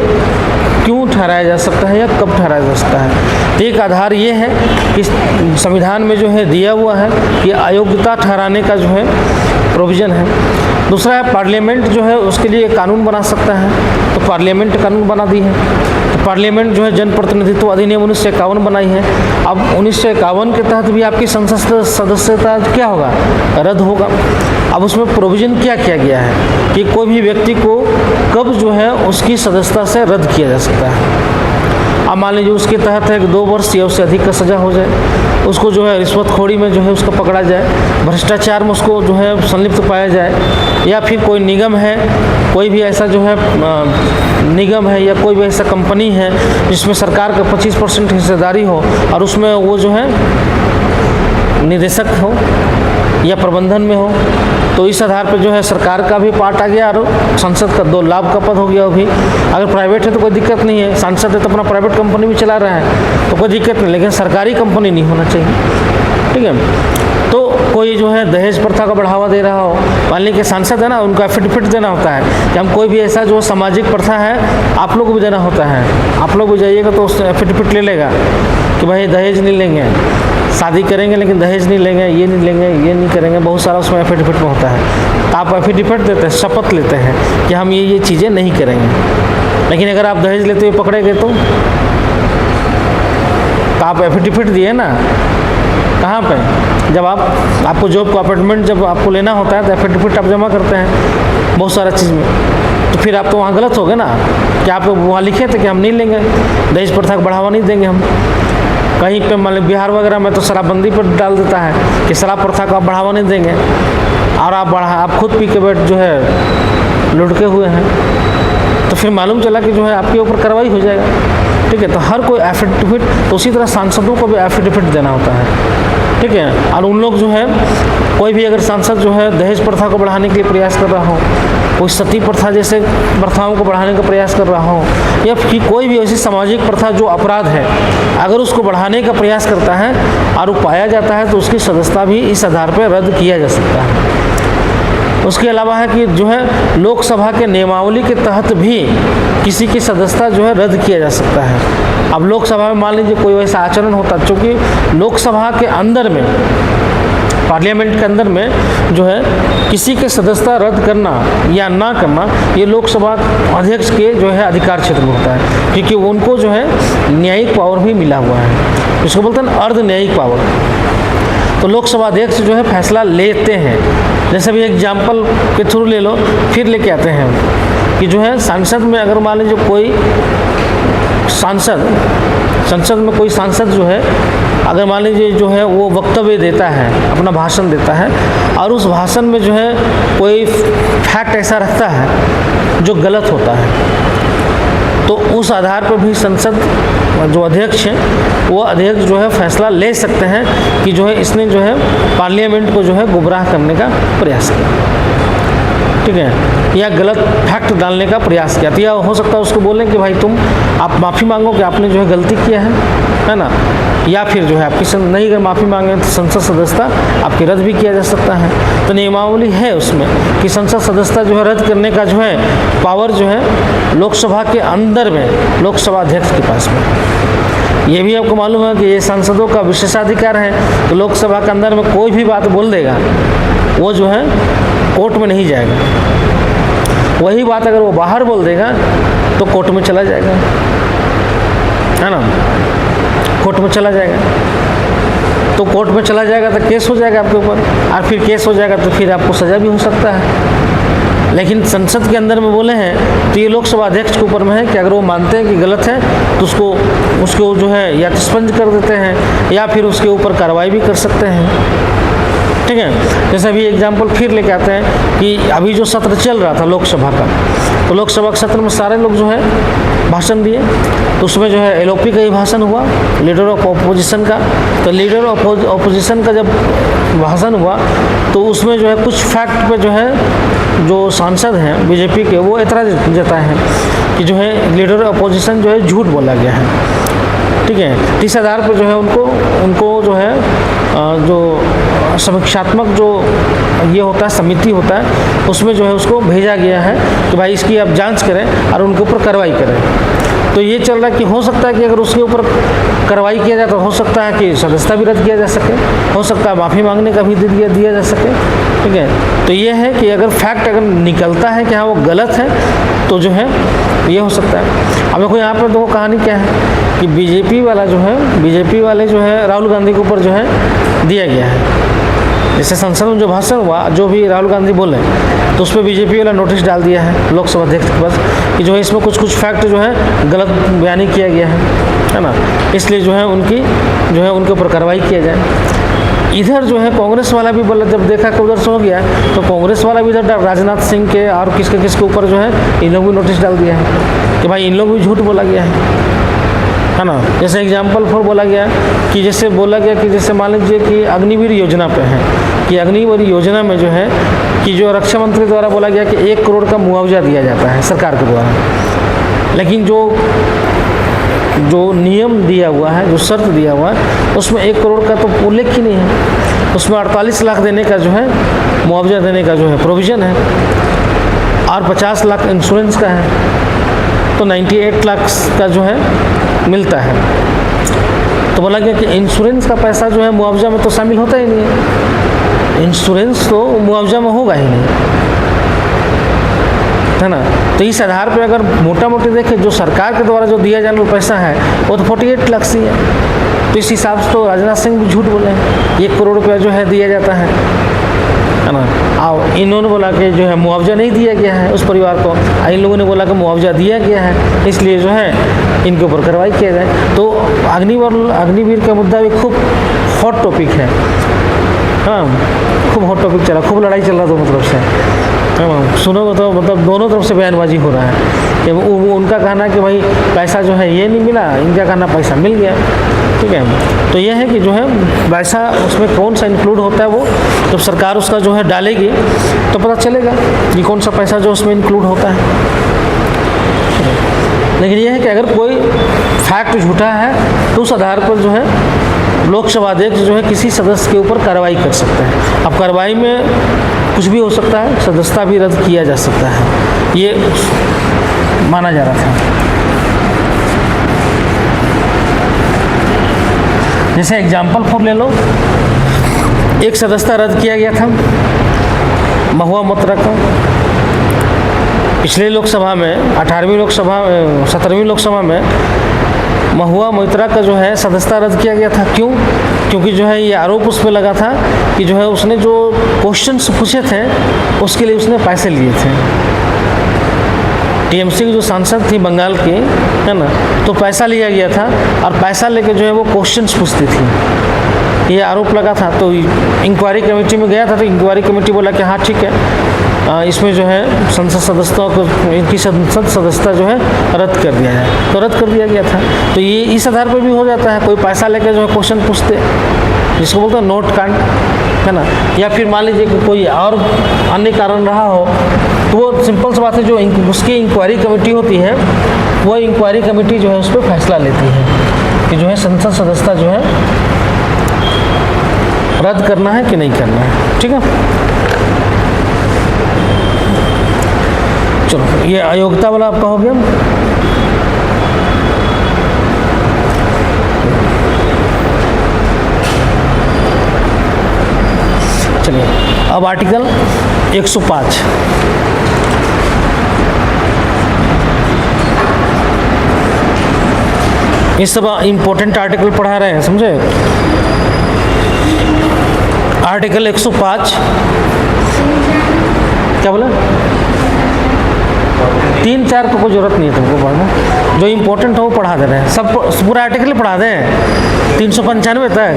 क्यों ठहराया जा सकता है या कब ठहराया जा सकता है। तो एक आधार ये है कि संविधान में जो है दिया हुआ है कि अयोग्यता ठहराने का जो है प्रोविज़न है। दूसरा है पार्लियामेंट जो है उसके लिए कानून बना सकता है, तो पार्लियामेंट कानून बना दी है। तो पार्लियामेंट जो है जनप्रतिनिधित्व अधिनियम 1951 बनाई है। अब 1951 के तहत भी आपकी संसद सदस्यता क्या होगा, रद्द होगा। अब उसमें प्रोविज़न क्या किया गया है कि कोई भी व्यक्ति को कब जो है उसकी सदस्यता से रद्द किया जा सकता है। अब मान लीजिए उसके तहत है कि 2 वर्ष या उससे अधिक का सज़ा हो जाए, उसको जो है रिश्वतखोरी में जो है उसका पकड़ा जाए, भ्रष्टाचार में उसको जो है संलिप्त पाया जाए, या फिर कोई निगम है, कोई भी ऐसा जो है निगम है या कोई भी ऐसा कंपनी है जिसमें सरकार का 25% हिस्सेदारी हो और उसमें वो जो है निदेशक हो या प्रबंधन में हो, तो इस आधार पर जो है सरकार का भी पार्ट आ गया और सांसद का 2 लाभ का पद हो गया। वो भी अगर प्राइवेट है तो कोई दिक्कत नहीं है, सांसद है तो अपना प्राइवेट कंपनी भी चला रहा है तो कोई दिक्कत नहीं, लेकिन सरकारी कंपनी नहीं होना चाहिए। ठीक है। तो कोई जो है दहेज प्रथा का बढ़ावा दे रहा हो, मान लीजिए कि सांसद है ना, उनको एफिडेविट देना होता है कि हम कोई भी ऐसा जो सामाजिक प्रथा है आप लोग को भी देना होता है, आप लोग भी जाइएगा तो उससे एफिडेविट ले लेगा कि भाई दहेज नहीं लेंगे, शादी करेंगे लेकिन दहेज नहीं लेंगे, ये नहीं लेंगे, ये नहीं करेंगे, बहुत सारा उसमें एफिडेविट में होता है। तो आप एफिडेविट देते हैं, शपथ लेते हैं कि हम ये चीज़ें नहीं करेंगे। लेकिन अगर आप दहेज लेते हुए पकड़े गए तो आप एफिडेविट दिए ना, कहाँ पे, जब आपको जॉब का अपॉइंटमेंट जब आपको लेना होता है तो एफिडेविट आप जमा करते हैं बहुत सारा चीज़ में, तो फिर आप तो वहाँ गलत हो गए ना कि आप वहाँ लिखे थे कि हम नहीं लेंगे, दहेज प्रथा को बढ़ावा नहीं देंगे हम। कहीं पे मान लीजिए बिहार वगैरह में तो शराबबंदी पर डाल देता है कि शराब प्रथा को आप बढ़ावा नहीं देंगे, और आप खुद पी के बैठ जो है लुढ़के हुए हैं, तो फिर मालूम चला कि जो है आपके ऊपर कार्रवाई हो जाएगा। ठीक है। तो हर कोई एफिडेविट, तो उसी तरह सांसदों को भी एफिडेविट देना होता है। ठीक है। और उन लोग जो है कोई भी अगर सांसद जो है दहेज प्रथा को बढ़ाने के लिए प्रयास कर रहा हो, कोई सती प्रथा जैसे प्रथाओं को बढ़ाने का प्रयास कर रहा हो, या फिर कोई भी ऐसी सामाजिक प्रथा जो अपराध है अगर उसको बढ़ाने का प्रयास करता है और वो पाया जाता है तो उसकी सदस्यता भी इस आधार पर रद्द किया जा सकता है। उसके अलावा है कि जो है लोकसभा के नियमावली के तहत भी किसी की सदस्यता जो है रद्द किया जा सकता है। अब लोकसभा में मान लीजिए कोई वैसा आचरण होता, चूँकि लोकसभा के अंदर में, पार्लियामेंट के अंदर में जो है किसी के सदस्यता रद्द करना या ना करना ये लोकसभा अध्यक्ष के जो है अधिकार क्षेत्र में होता है, क्योंकि उनको जो है न्यायिक पावर भी मिला हुआ है, इसको बोलते हैं अर्ध न्यायिक पावर। तो लोकसभा अध्यक्ष जो है फैसला लेते हैं। जैसे भी एग्जाम्पल के थ्रू ले लो, फिर लेके आते हैं कि जो है सांसद में अगर मान लीजिए कोई संसद में कोई सांसद जो है अगर मान लीजिए जो है वो वक्तव्य देता है, अपना भाषण देता है, और उस भाषण में जो है कोई फैक्ट ऐसा रखता है जो गलत होता है, तो उस आधार पर भी संसद जो अध्यक्ष हैं वो अध्यक्ष जो है फैसला ले सकते हैं कि जो है इसने जो है पार्लियामेंट को जो है गुमराह करने का प्रयास किया। ठीक है। या गलत फैक्ट डालने का प्रयास किया, तो या हो सकता है उसको बोलें कि भाई आप माफ़ी मांगो कि आपने जो है गलती किया है ना, या फिर जो है आपकी नहीं अगर माफ़ी मांगे तो संसद सदस्यता आपकी रद्द भी किया जा सकता है। तो नियमावली है उसमें कि संसद सदस्यता जो है रद्द करने का जो है पावर जो है लोकसभा के अंदर में लोकसभा अध्यक्ष के पास में। ये भी आपको मालूम है कि ये सांसदों का विशेषाधिकार है, तो लोकसभा के अंदर में कोई भी बात बोल देगा वो जो है कोर्ट में नहीं जाएगा, वही बात अगर वो बाहर बोल देगा तो कोर्ट में चला जाएगा, है ना, कोर्ट में चला जाएगा। तो कोर्ट में चला जाएगा तो केस हो जाएगा आपके ऊपर, और फिर केस हो जाएगा तो फिर आपको सज़ा भी हो सकता है। लेकिन संसद के अंदर में बोले हैं तो ये लोकसभा अध्यक्ष के ऊपर में है कि अगर वो मानते हैं कि गलत है तो उसको जो है या सस्पेंड कर देते हैं या फिर उसके ऊपर कार्रवाई भी कर सकते हैं। ठीक है, जैसे अभी एग्जाम्पल फिर लेके आते हैं कि अभी जो सत्र चल रहा था लोकसभा का, तो लोकसभा के सत्र में सारे लोग जो है भाषण दिए, तो उसमें जो है एलओपी का ही भाषण हुआ, लीडर ऑफ ऑपोजिशन का। तो लीडर ऑफ ऑपोजिशन का जब भाषण हुआ तो उसमें जो है कुछ फैक्ट पे जो है जो सांसद हैं बीजेपी के वो एतराज जताए हैं कि जो है लीडर ऑफ ऑपोजिशन जो है झूठ बोला गया है। ठीक है, इस आधार पर जो है उनको जो है जो समीक्षात्मक जो ये होता है समिति होता है उसमें जो है उसको भेजा गया है कि भाई इसकी आप जांच करें और उनके ऊपर कार्रवाई करें। तो ये चल रहा है कि हो सकता है कि अगर उसके ऊपर कार्रवाई किया जाए तो हो सकता है कि सदस्यता भी रद्द किया जा सके, हो सकता है माफ़ी मांगने का भी दिया जा सके। ठीक है, तो ये है कि अगर फैक्ट अगर निकलता है कि हाँ वो गलत है तो जो है ये हो सकता है। अब देखो यहाँ पर देखो कहानी क्या है कि बीजेपी वाले जो है राहुल गांधी के ऊपर जो है दिया गया है। जैसे संसद में जो भाषण हुआ जो भी राहुल गांधी बोले तो उस पर बीजेपी वाला नोटिस डाल दिया है लोकसभा अध्यक्ष के पास कि जो है इसमें कुछ फैक्ट जो है गलत बयानी किया गया है ना, इसलिए जो है उनके ऊपर कार्रवाई किया जाए। इधर जो है कांग्रेस वाला भी बोला, जब देखा कि उधर से हो गया तो कांग्रेस वाला भी इधर राजनाथ सिंह के और किसके ऊपर जो है इन लोग भी नोटिस डाल दिया है कि भाई इन लोग भी झूठ बोला गया है ना। जैसे एग्जाम्पल फॉर बोला गया कि जैसे मान लीजिए कि अग्निवीर योजना पे है कि अग्निवीर योजना में जो है कि जो रक्षा मंत्री द्वारा बोला गया कि 1 करोड़ का मुआवजा दिया जाता है सरकार के द्वारा, लेकिन जो नियम दिया हुआ है, जो शर्त दिया हुआ है उसमें 1 करोड़ का तो उल्लेख ही नहीं है। उसमें 48 लाख देने का जो है मुआवजा देने का जो है प्रोविज़न है और 50 लाख इंश्योरेंस का है, तो 98 लाख का जो है मिलता है। तो बोला गया कि इंश्योरेंस का पैसा जो है मुआवजा में तो शामिल होता ही नहीं है, इंश्योरेंस तो मुआवजा में होगा ही नहीं, है ना। तो इस आधार पे अगर मोटा मोटी देखें जो सरकार के द्वारा जो दिया जाने वाला पैसा है वो तो 48 लाख ही है। तो इस हिसाब से तो राजनाथ सिंह भी झूठ बोले हैं, 1 करोड़ रुपया जो है दिया जाता है ना। और इन्होंने बोला कि जो है मुआवजा नहीं दिया गया है उस परिवार को, इन लोगों ने बोला कि मुआवजा दिया गया है, इसलिए जो है इनके ऊपर कार्रवाई किया जाए। तो अग्निवीर का मुद्दा भी खूब हॉट टॉपिक है, हाँ खूब हॉट टॉपिक चला, खूब लड़ाई चल रहा दोनों तरफ से। सुनो तो मतलब दोनों तरफ से बयानबाजी हो रहा है कि उनका कहना कि भाई पैसा जो है ये नहीं मिला, इनका कहना पैसा मिल गया। ठीक है, तो ये है कि जो है पैसा उसमें कौन सा इंक्लूड होता है वो जब सरकार उसका जो है डालेगी तो पता चलेगा कि कौन सा पैसा जो उसमें इंक्लूड होता है। लेकिन यह है कि अगर कोई फैक्ट झूठा है तो उस आधार पर जो है लोकसभा अध्यक्ष जो है किसी सदस्य के ऊपर कार्रवाई कर सकता है। अब कार्रवाई में कुछ भी हो सकता है, सदस्यता भी रद्द किया जा सकता है, ये माना जा रहा था। जैसे एग्जाम्पल फॉर ले लो, एक सदस्यता रद्द किया गया था महुआ मोइत्रा का पिछले लोकसभा में 17वीं लोकसभा में महुआ मोइत्रा का जो है सदस्यता रद्द किया गया था। क्यों? क्योंकि जो है ये आरोप उस पर लगा था कि जो है उसने जो क्वेश्चंस पूछे थे उसके लिए उसने पैसे लिए थे। टीएमसी की जो सांसद थी बंगाल की, है ना, तो पैसा लिया गया था और पैसा लेके जो है वो क्वेश्चंस पूछती थी, ये आरोप लगा था। तो इंक्वायरी कमेटी में गया था तो इंक्वायरी कमेटी बोला कि हाँ ठीक है, इसमें जो है संसद सदस्यों को इनकी संसद सदस्यता जो है रद्द कर दिया जाए, तो रद्द कर दिया गया था। तो ये इस आधार पर भी हो जाता है, कोई पैसा लेकर जो है क्वेश्चन पूछते जिसको बोलते हैं नोट कांड, है ना, या फिर मान लीजिए कि कोई और अन्य कारण रहा हो तो वो सिंपल सी बात है, जो उसकी इंक्वायरी कमेटी होती है वो इंक्वायरी कमेटी जो है उस पर फैसला लेती है कि जो है संसद सदस्यता जो है रद्द करना है कि नहीं करना है। ठीक है, चलो ये अयोग्यता वाला आपका हो गया। चलिए अब आर्टिकल 105 ये सब इम्पोर्टेंट आर्टिकल पढ़ा रहे हैं, समझे। आर्टिकल 105 क्या बोला? 3 4 को कोई ज़रूरत नहीं है तुमको पढ़ना, जो इम्पोर्टेंट है वो पढ़ा दे रहे हैं, सब पूरा आर्टिकल पढ़ा दें 395 तक।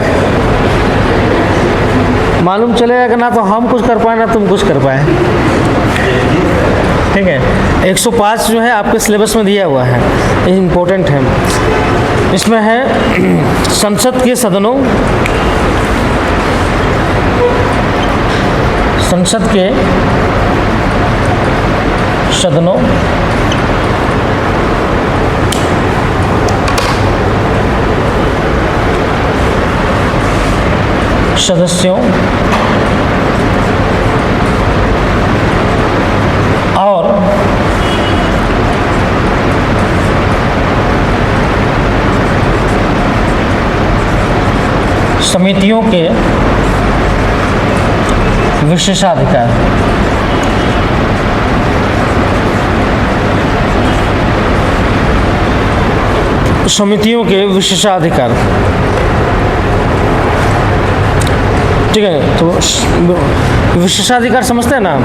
मालूम चलेगा कि ना तो हम कुछ कर पाए ना तुम कुछ कर पाए। ठीक है, 105 जो है आपके सिलेबस में दिया हुआ है, ये इम्पोर्टेंट है। इसमें है संसद के सदनों, संसद के सदनों सदस्यों और समितियों के विशेषाधिकार। समितियों के विशेषाधिकार, ठीक है। तो विशेषाधिकार समझते हैं ना,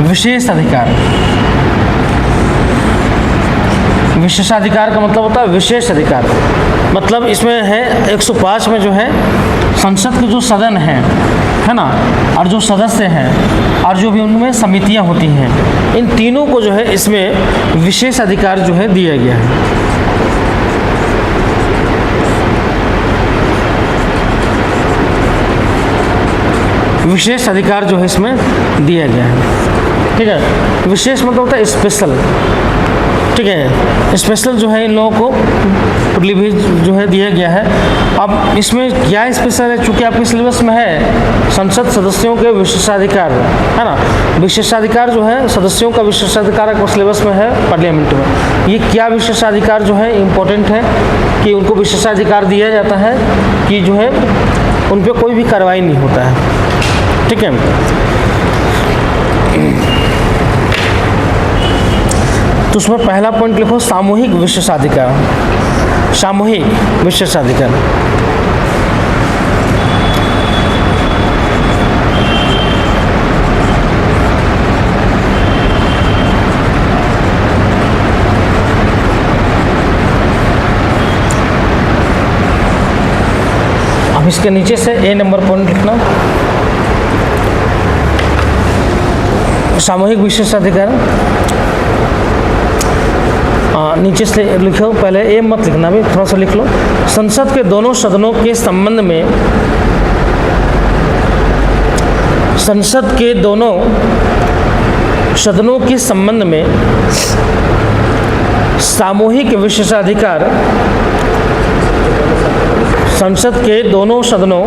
विशेष अधिकार। विशेषाधिकार का मतलब होता है विशेष अधिकार। मतलब इसमें है 105 में जो है संसद के जो सदन है ना, और जो सदस्य हैं और जो भी उनमें समितियां होती हैं, इन तीनों को जो है इसमें विशेष अधिकार जो है दिया गया है। विशेष अधिकार जो है इसमें दिया गया है। ठीक है, विशेष मतलब होता है स्पेशल। ठीक है, स्पेशल जो है इन लोगों को प्रिविलेज जो है दिया गया है। अब इसमें क्या स्पेशल है, चूँकि आपके सिलेबस में है संसद सदस्यों के विशेषाधिकार, है ना। विशेषाधिकार जो है सदस्यों का विशेषाधिकार आपको सिलेबस में है पार्लियामेंट में। ये क्या विशेषाधिकार जो है इम्पोर्टेंट है कि उनको विशेषाधिकार दिया जाता है कि जो है उन पर कोई भी कार्रवाई नहीं होता है। ठीक है, तो उसमें पहला पॉइंट लिखो सामूहिक विशेषाधिकार। सामूहिक विशेषाधिकार, अब इसके नीचे से ए नंबर पॉइंट लिखना, सामूहिक विशेषाधिकार। नीचे से लिखो, पहले ए मत लिखना, भी थोड़ा सा लिख लो। संसद के दोनों सदनों के संबंध में, संसद के दोनों सदनों के संबंध में सामूहिक विशेषाधिकार। संसद के दोनों सदनों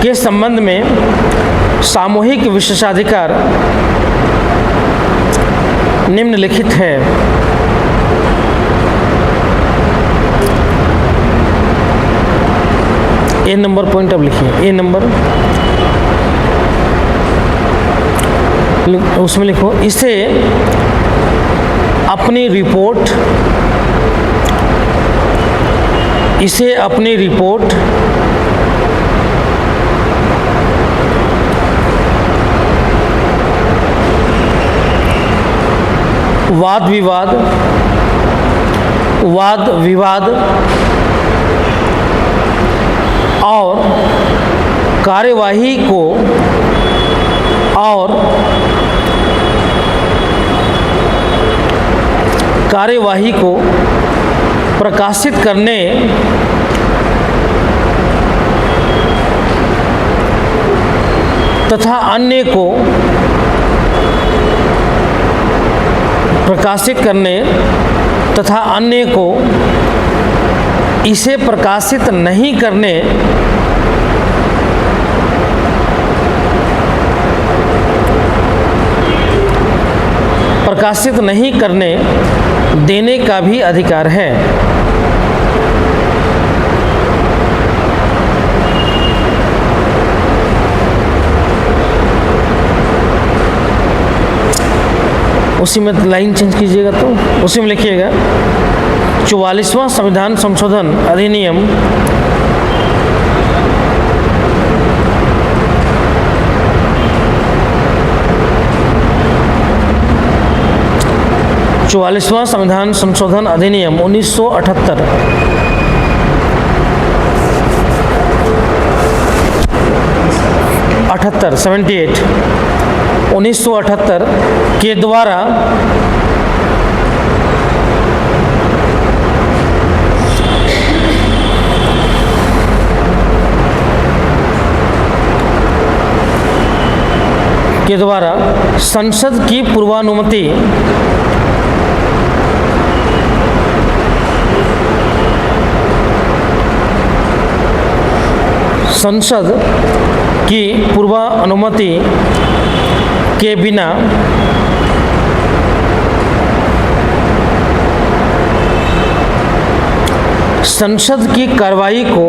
के संबंध में सामूहिक विशेषाधिकार निम्नलिखित है। ए नंबर पॉइंट अब लिखिए, ए नंबर, उसमें लिखो इसे अपनी रिपोर्ट, इसे अपनी रिपोर्ट वाद विवाद, वाद विवाद और कार्यवाही को और कार्यवाही को प्रकाशित करने तथा अन्य को प्रकाशित करने तथा अन्य को इसे प्रकाशित नहीं करने प्रकाशित नहीं करने देने का भी अधिकार है। उसी में लाइन चेंज कीजिएगा, तो उसी में लिखिएगा 44वां संविधान संशोधन अधिनियम 44वां संविधान संशोधन अधिनियम 1978 1978 के द्वारा संसद की पूर्वानुमति के बिना संसद की कार्यवाही को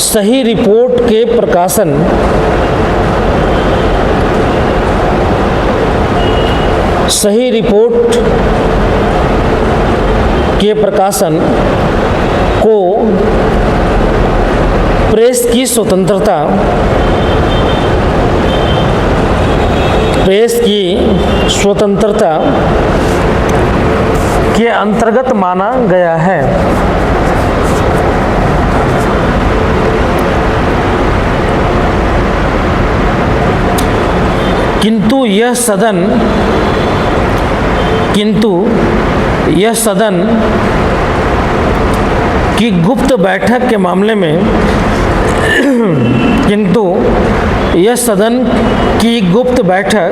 सही रिपोर्ट के प्रकाशन को प्रेस की स्वतंत्रता के अंतर्गत माना गया है। किंतु यह सदन की गुप्त बैठक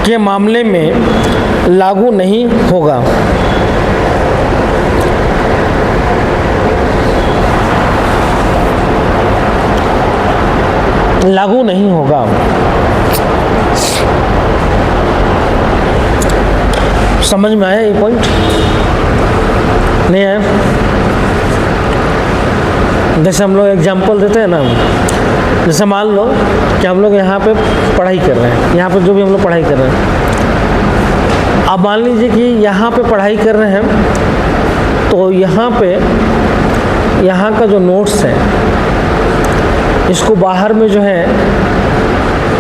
के मामले में लागू नहीं होगा। समझ में आया ये पॉइंट? नहीं आया? जैसे हम लोग एग्जाम्पल देते हैं ना, जैसे मान लो कि हम लोग यहाँ पे पढ़ाई कर रहे हैं, यहाँ पे जो भी हम लोग पढ़ाई कर रहे हैं, अब मान लीजिए कि यहाँ पे पढ़ाई कर रहे हैं, तो यहाँ का जो नोट्स है इसको बाहर में जो है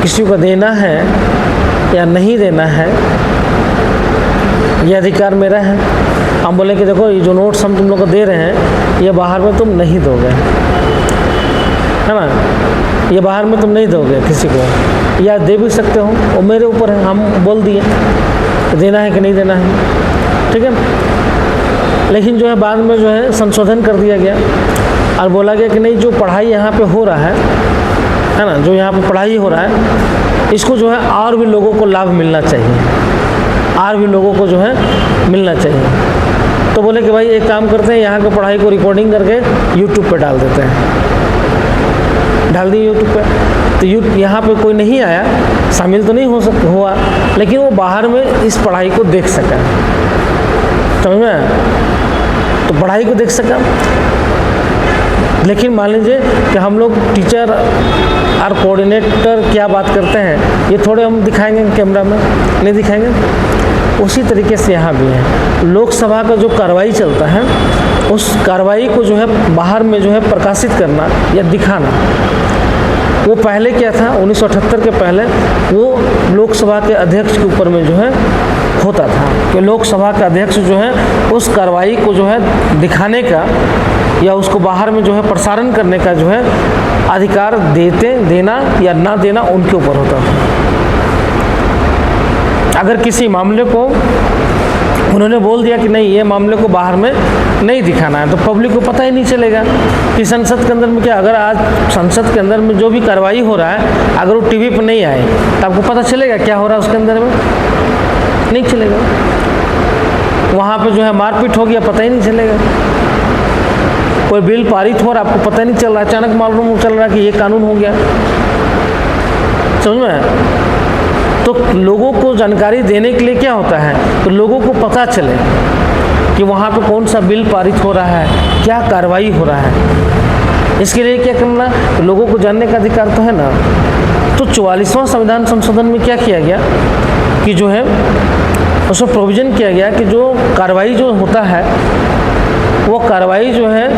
किसी को देना है या नहीं देना है, ये अधिकार मेरा है। हम बोले कि देखो ये जो नोट्स हम तुम लोग को दे रहे हैं ये बाहर में तुम नहीं दोगे, है ना, ये बाहर में तुम नहीं दोगे किसी को, या दे भी सकते हो, वो मेरे ऊपर है, हम बोल दिए देना है कि नहीं देना है, ठीक है। लेकिन जो है बाद में जो है संशोधन कर दिया गया और बोला गया कि नहीं, जो पढ़ाई यहाँ पे हो रहा है ना, जो यहाँ पे पढ़ाई हो रहा है इसको जो है और भी लोगों को लाभ मिलना चाहिए, और भी लोगों को जो है मिलना चाहिए। तो बोले कि भाई एक काम करते हैं, यहाँ की पढ़ाई को रिकॉर्डिंग करके यूट्यूब पे डाल देते हैं, डाल दिए यूट्यूब पे। तो यहाँ पे कोई नहीं आया, शामिल तो नहीं हुआ, लेकिन वो बाहर में इस पढ़ाई को देख सका, समझ में आया? तो पढ़ाई को देख सका। लेकिन मान लीजिए कि हम लोग टीचर और कोऑर्डिनेटर क्या बात करते हैं, ये थोड़े हम दिखाएंगे कैमरा में, नहीं दिखाएंगे। उसी तरीके से यहाँ भी है, लोकसभा का जो कार्रवाई चलता है उस कार्रवाई को जो है बाहर में जो है प्रकाशित करना या दिखाना, वो पहले क्या था, 1978 के पहले वो लोकसभा के अध्यक्ष के ऊपर में जो है होता था कि लोकसभा का अध्यक्ष जो है उस कार्रवाई को जो है दिखाने का या उसको बाहर में जो है प्रसारण करने का जो है अधिकार देना या ना देना उनके ऊपर होता था। अगर किसी मामले को उन्होंने बोल दिया कि नहीं ये मामले को बाहर में नहीं दिखाना है, तो पब्लिक को पता ही नहीं चलेगा कि संसद के अंदर में क्या, अगर आज संसद के अंदर में जो भी कार्रवाई हो रहा है अगर वो टीवी पर नहीं आए तो आपको पता चलेगा क्या हो रहा है उसके अंदर में? नहीं चलेगा। वहाँ पे जो है मारपीट हो गया, पता ही नहीं चलेगा। कोई बिल पारित हो रहा, आपको पता नहीं चल रहा, अचानक मालूम चल रहा कि ये कानून हो गया, समझ में आया? तो लोगों को जानकारी देने के लिए क्या होता है, तो लोगों को पता चले कि वहाँ पे कौन सा बिल पारित हो रहा है, क्या कार्रवाई हो रहा है, इसके लिए क्या करना, लोगों को जानने का अधिकार तो है ना। तो 44वां संविधान संशोधन में क्या किया गया कि जो है उसमें प्रोविज़न किया गया कि जो कार्रवाई जो होता है वो कार्रवाई जो है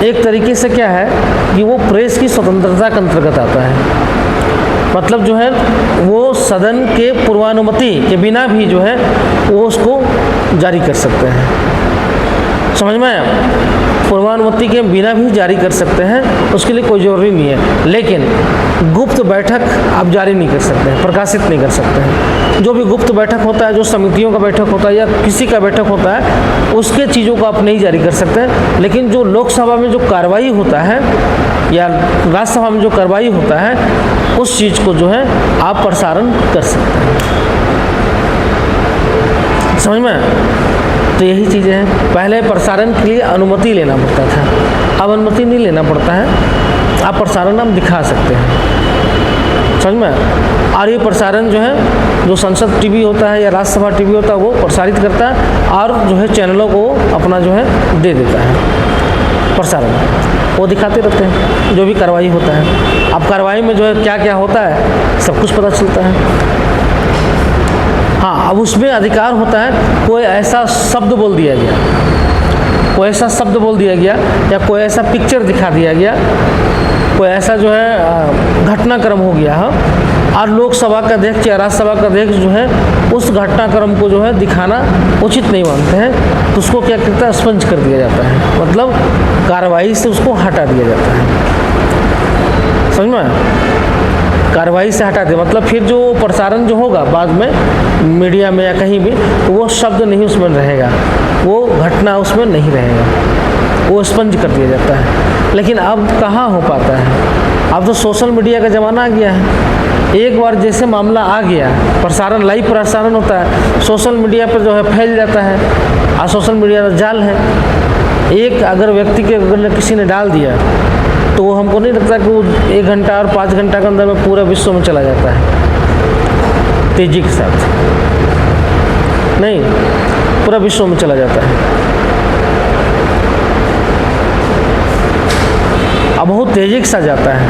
एक तरीके से क्या है कि वो प्रेस की स्वतंत्रता के अंतर्गत आता है। मतलब जो है वो सदन के पूर्वानुमति के बिना भी जो है वो उसको जारी कर सकते हैं। समझ में आया? पूर्वानुमति के बिना भी जारी कर सकते हैं, उसके लिए कोई ज़रूरी नहीं है। लेकिन गुप्त बैठक आप जारी नहीं कर सकते हैं, प्रकाशित नहीं कर सकते हैं। जो भी गुप्त बैठक होता है, जो समितियों का बैठक होता है या किसी का बैठक होता है, उसके चीज़ों को आप नहीं जारी कर सकते हैं। लेकिन जो लोकसभा में जो कार्रवाई होता है या राज्यसभा में जो कार्रवाई होता है उस चीज़ को जो है आप प्रसारण कर सकते हैं। समझ में? तो यही चीज़ें हैं। पहले प्रसारण के लिए अनुमति लेना पड़ता था, अब अनुमति नहीं लेना पड़ता है, आप प्रसारण हम दिखा सकते हैं। समझ में? और ये प्रसारण जो है जो संसद टीवी होता है या राज्यसभा टीवी होता है वो प्रसारित करता है और जो है चैनलों को अपना जो है दे देता है प्रसारण, वो दिखाते रहते हैं जो भी कार्रवाई होता है। अब कार्रवाई में जो है क्या क्या होता है सब कुछ पता चलता है। हाँ, अब उसमें अधिकार होता है कोई ऐसा शब्द बोल दिया गया, कोई ऐसा शब्द बोल दिया गया या कोई ऐसा पिक्चर दिखा दिया गया, कोई ऐसा जो है घटनाक्रम हो गया है और लोकसभा का अध्यक्ष या राज्यसभा का अध्यक्ष जो है उस घटनाक्रम को जो है दिखाना उचित नहीं मानते हैं, तो उसको क्या करता है, स्पंज कर दिया जाता है। मतलब कार्रवाई से उसको हटा दिया जाता है। समझ में? कार्रवाई से हटा दे, मतलब फिर जो प्रसारण जो होगा बाद में मीडिया में या कहीं भी, तो वो शब्द नहीं उसमें रहेगा, वो घटना उसमें नहीं रहेगा, वो स्पंज कर दिया जाता है। लेकिन अब कहाँ हो पाता है? अब तो सोशल मीडिया का ज़माना आ गया है। एक बार जैसे मामला आ गया, प्रसारण लाइव प्रसारण होता है, सोशल मीडिया पर जो है फैल जाता है। और सोशल मीडिया जाल है, एक अगर व्यक्ति के अगर किसी ने डाल दिया तो वो हमको नहीं लगता कि वो 1 घंटा और 5 घंटा के अंदर में पूरा विश्व में चला जाता है तेज़ी के साथ, नहीं पूरा विश्व में चला जाता है। अब बहुत तेज़ी के साथ जाता है।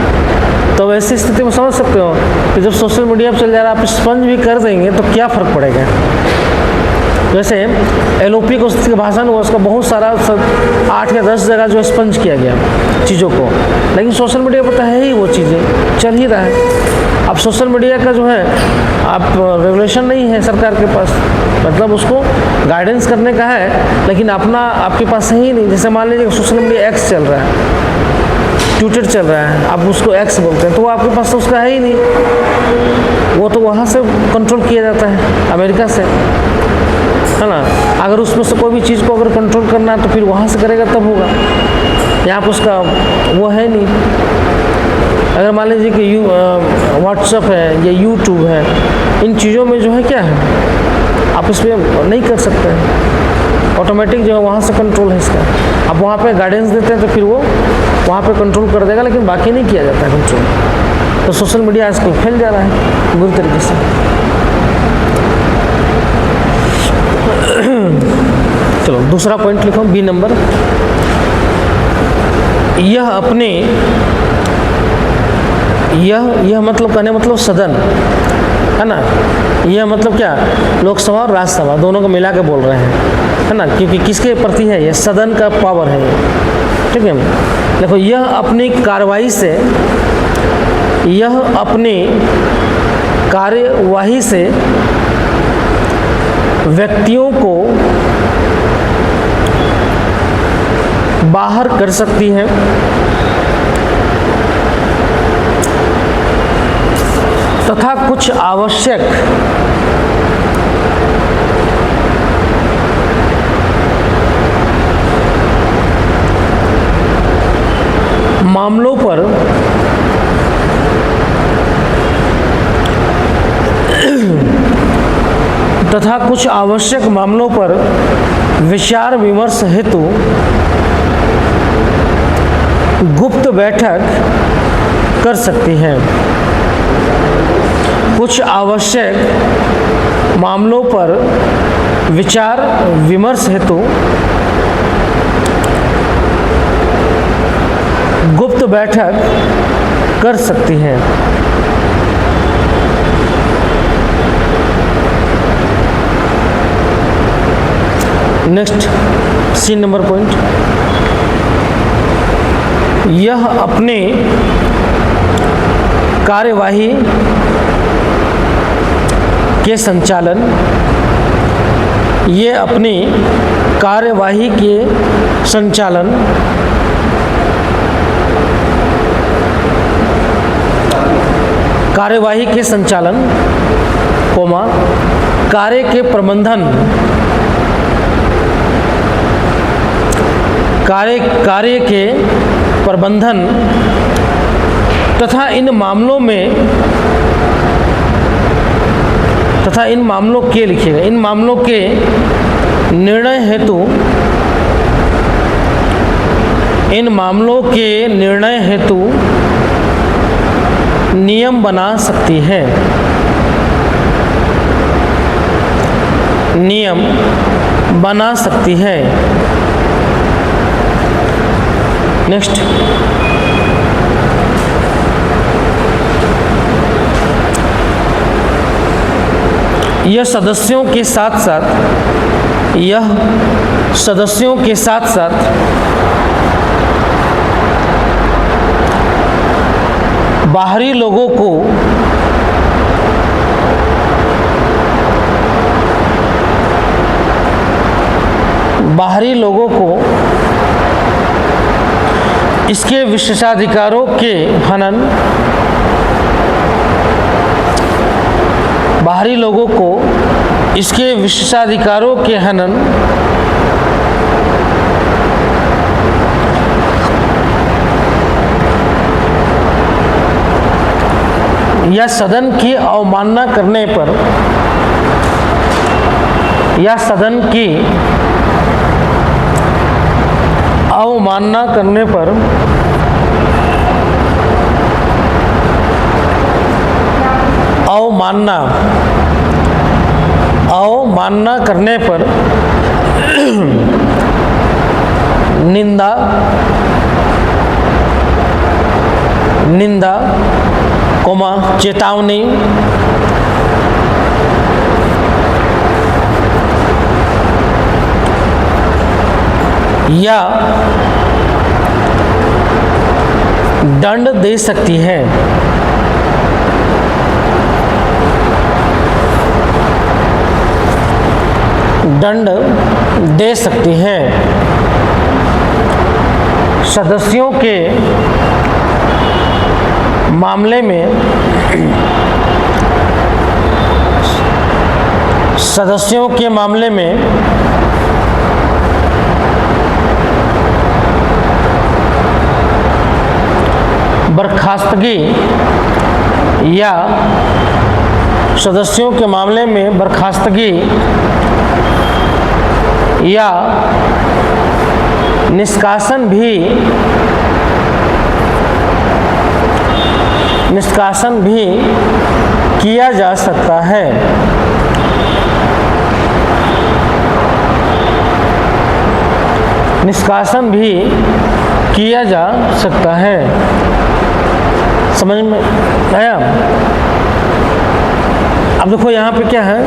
तो वैसी स्थिति में समझ सकते हो कि जब सोशल मीडिया पर चल जा रहा है, आप स्पंज भी कर देंगे तो क्या फ़र्क पड़ेगा। जैसे LOP को के भाषण हुआ, उसका बहुत सारा 8 या 10 जगह जो स्पंज किया गया चीज़ों को, लेकिन सोशल मीडिया पर तो है ही, वो चीज़ें चल ही रहा है। अब सोशल मीडिया का जो है आप रेगुलेशन नहीं है सरकार के पास, मतलब उसको गाइडेंस करने का है लेकिन अपना आपके पास है ही नहीं। जैसे मान लीजिए सोशल मीडिया X चल रहा है, ट्विटर चल रहा है, आप उसको X बोलते हैं, तो वो आपके पास तो उसका है ही नहीं, वो तो वहाँ से कंट्रोल किया जाता है अमेरिका से, है ना। अगर उसमें से कोई भी चीज़ को अगर कंट्रोल करना है तो फिर वहाँ से करेगा तब होगा, यहाँ पर उसका वो है नहीं। अगर मान लीजिए कि व्हाट्सअप है या यूट्यूब है, इन चीज़ों में जो है क्या है आप इसमें नहीं कर सकते हैं, ऑटोमेटिक जो है वहाँ से कंट्रोल है इसका। आप वहाँ पे गाइडेंस देते हैं तो फिर वो वहाँ पे कंट्रोल कर देगा, लेकिन बाकी नहीं किया जाता है कंट्रोल। तो सोशल मीडिया आजकल फैल जा रहा है बुरी तरीके से। चलो दूसरा पॉइंट लिखो, बी नंबर, यह मतलब कहने मतलब सदन, है ना। यह मतलब क्या, लोकसभा और राज्यसभा दोनों को मिला के बोल रहे हैं, है ना, क्योंकि किसके प्रति है ये, सदन का पावर है ये, ठीक है। देखो, यह अपनी कार्यवाही से व्यक्तियों को बाहर कर सकती है तथा कुछ आवश्यक मामलों पर विचार विमर्श हेतु गुप्त बैठक कर सकती है। कुछ आवश्यक मामलों पर विचार विमर्श हेतु गुप्त बैठक कर सकती है। नेक्स्ट सी नंबर पॉइंट, यह अपने कार्यवाही के संचालन, ये अपनी कार्यवाही के संचालन कार्यवाही के संचालन, कोमा, कार्य के प्रबंधन, कार्य के प्रबंधन तथा इन मामलों के लिखिएगा, इन मामलों के निर्णय हेतु नियम बना सकती है, नियम बना सकती है। नेक्स्ट, यह सदस्यों के साथ बाहरी लोगों को इसके विशेषाधिकारों के हनन, बाहरी लोगों को इसके विशेषाधिकारों के हनन या सदन की अवमानना करने पर, या सदन की अवमानना करने पर अवमानना करने पर निंदा, कोमा, चेतावनी, या दंड दे सकती है। दंड दे सकती है। सदस्यों के मामले में बर्खास्तगी या सदस्यों के मामले में बर्खास्तगी या निष्कासन भी किया जा सकता है। निष्कासन भी किया जा सकता है। समझ में आया? अब देखो यहाँ पे क्या है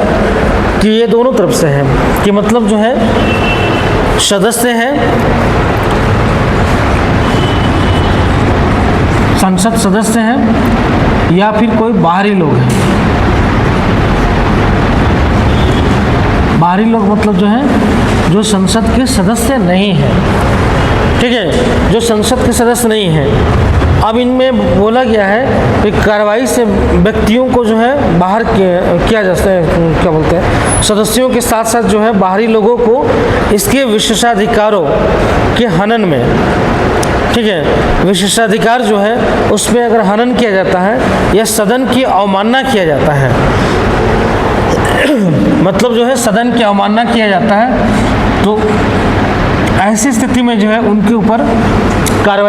कि ये दोनों तरफ से है, कि मतलब जो है सदस्य है, संसद सदस्य है, या फिर कोई बाहरी लोग हैं। बाहरी लोग मतलब जो है जो संसद के सदस्य नहीं है, ठीक है, जो संसद के सदस्य नहीं है। अब इनमें बोला गया है कि कार्रवाई से व्यक्तियों को जो है बाहर किया जाता है, क्या बोलते हैं, सदस्यों के साथ साथ जो है बाहरी लोगों को इसके विशेषाधिकारों के हनन में, ठीक है, विशेषाधिकार जो है उसमें अगर हनन किया जाता है या सदन की अवमानना किया जाता है, मतलब जो है सदन की अवमानना किया जाता है, तो ऐसी स्थिति में जो है उनके ऊपर कार्रवाई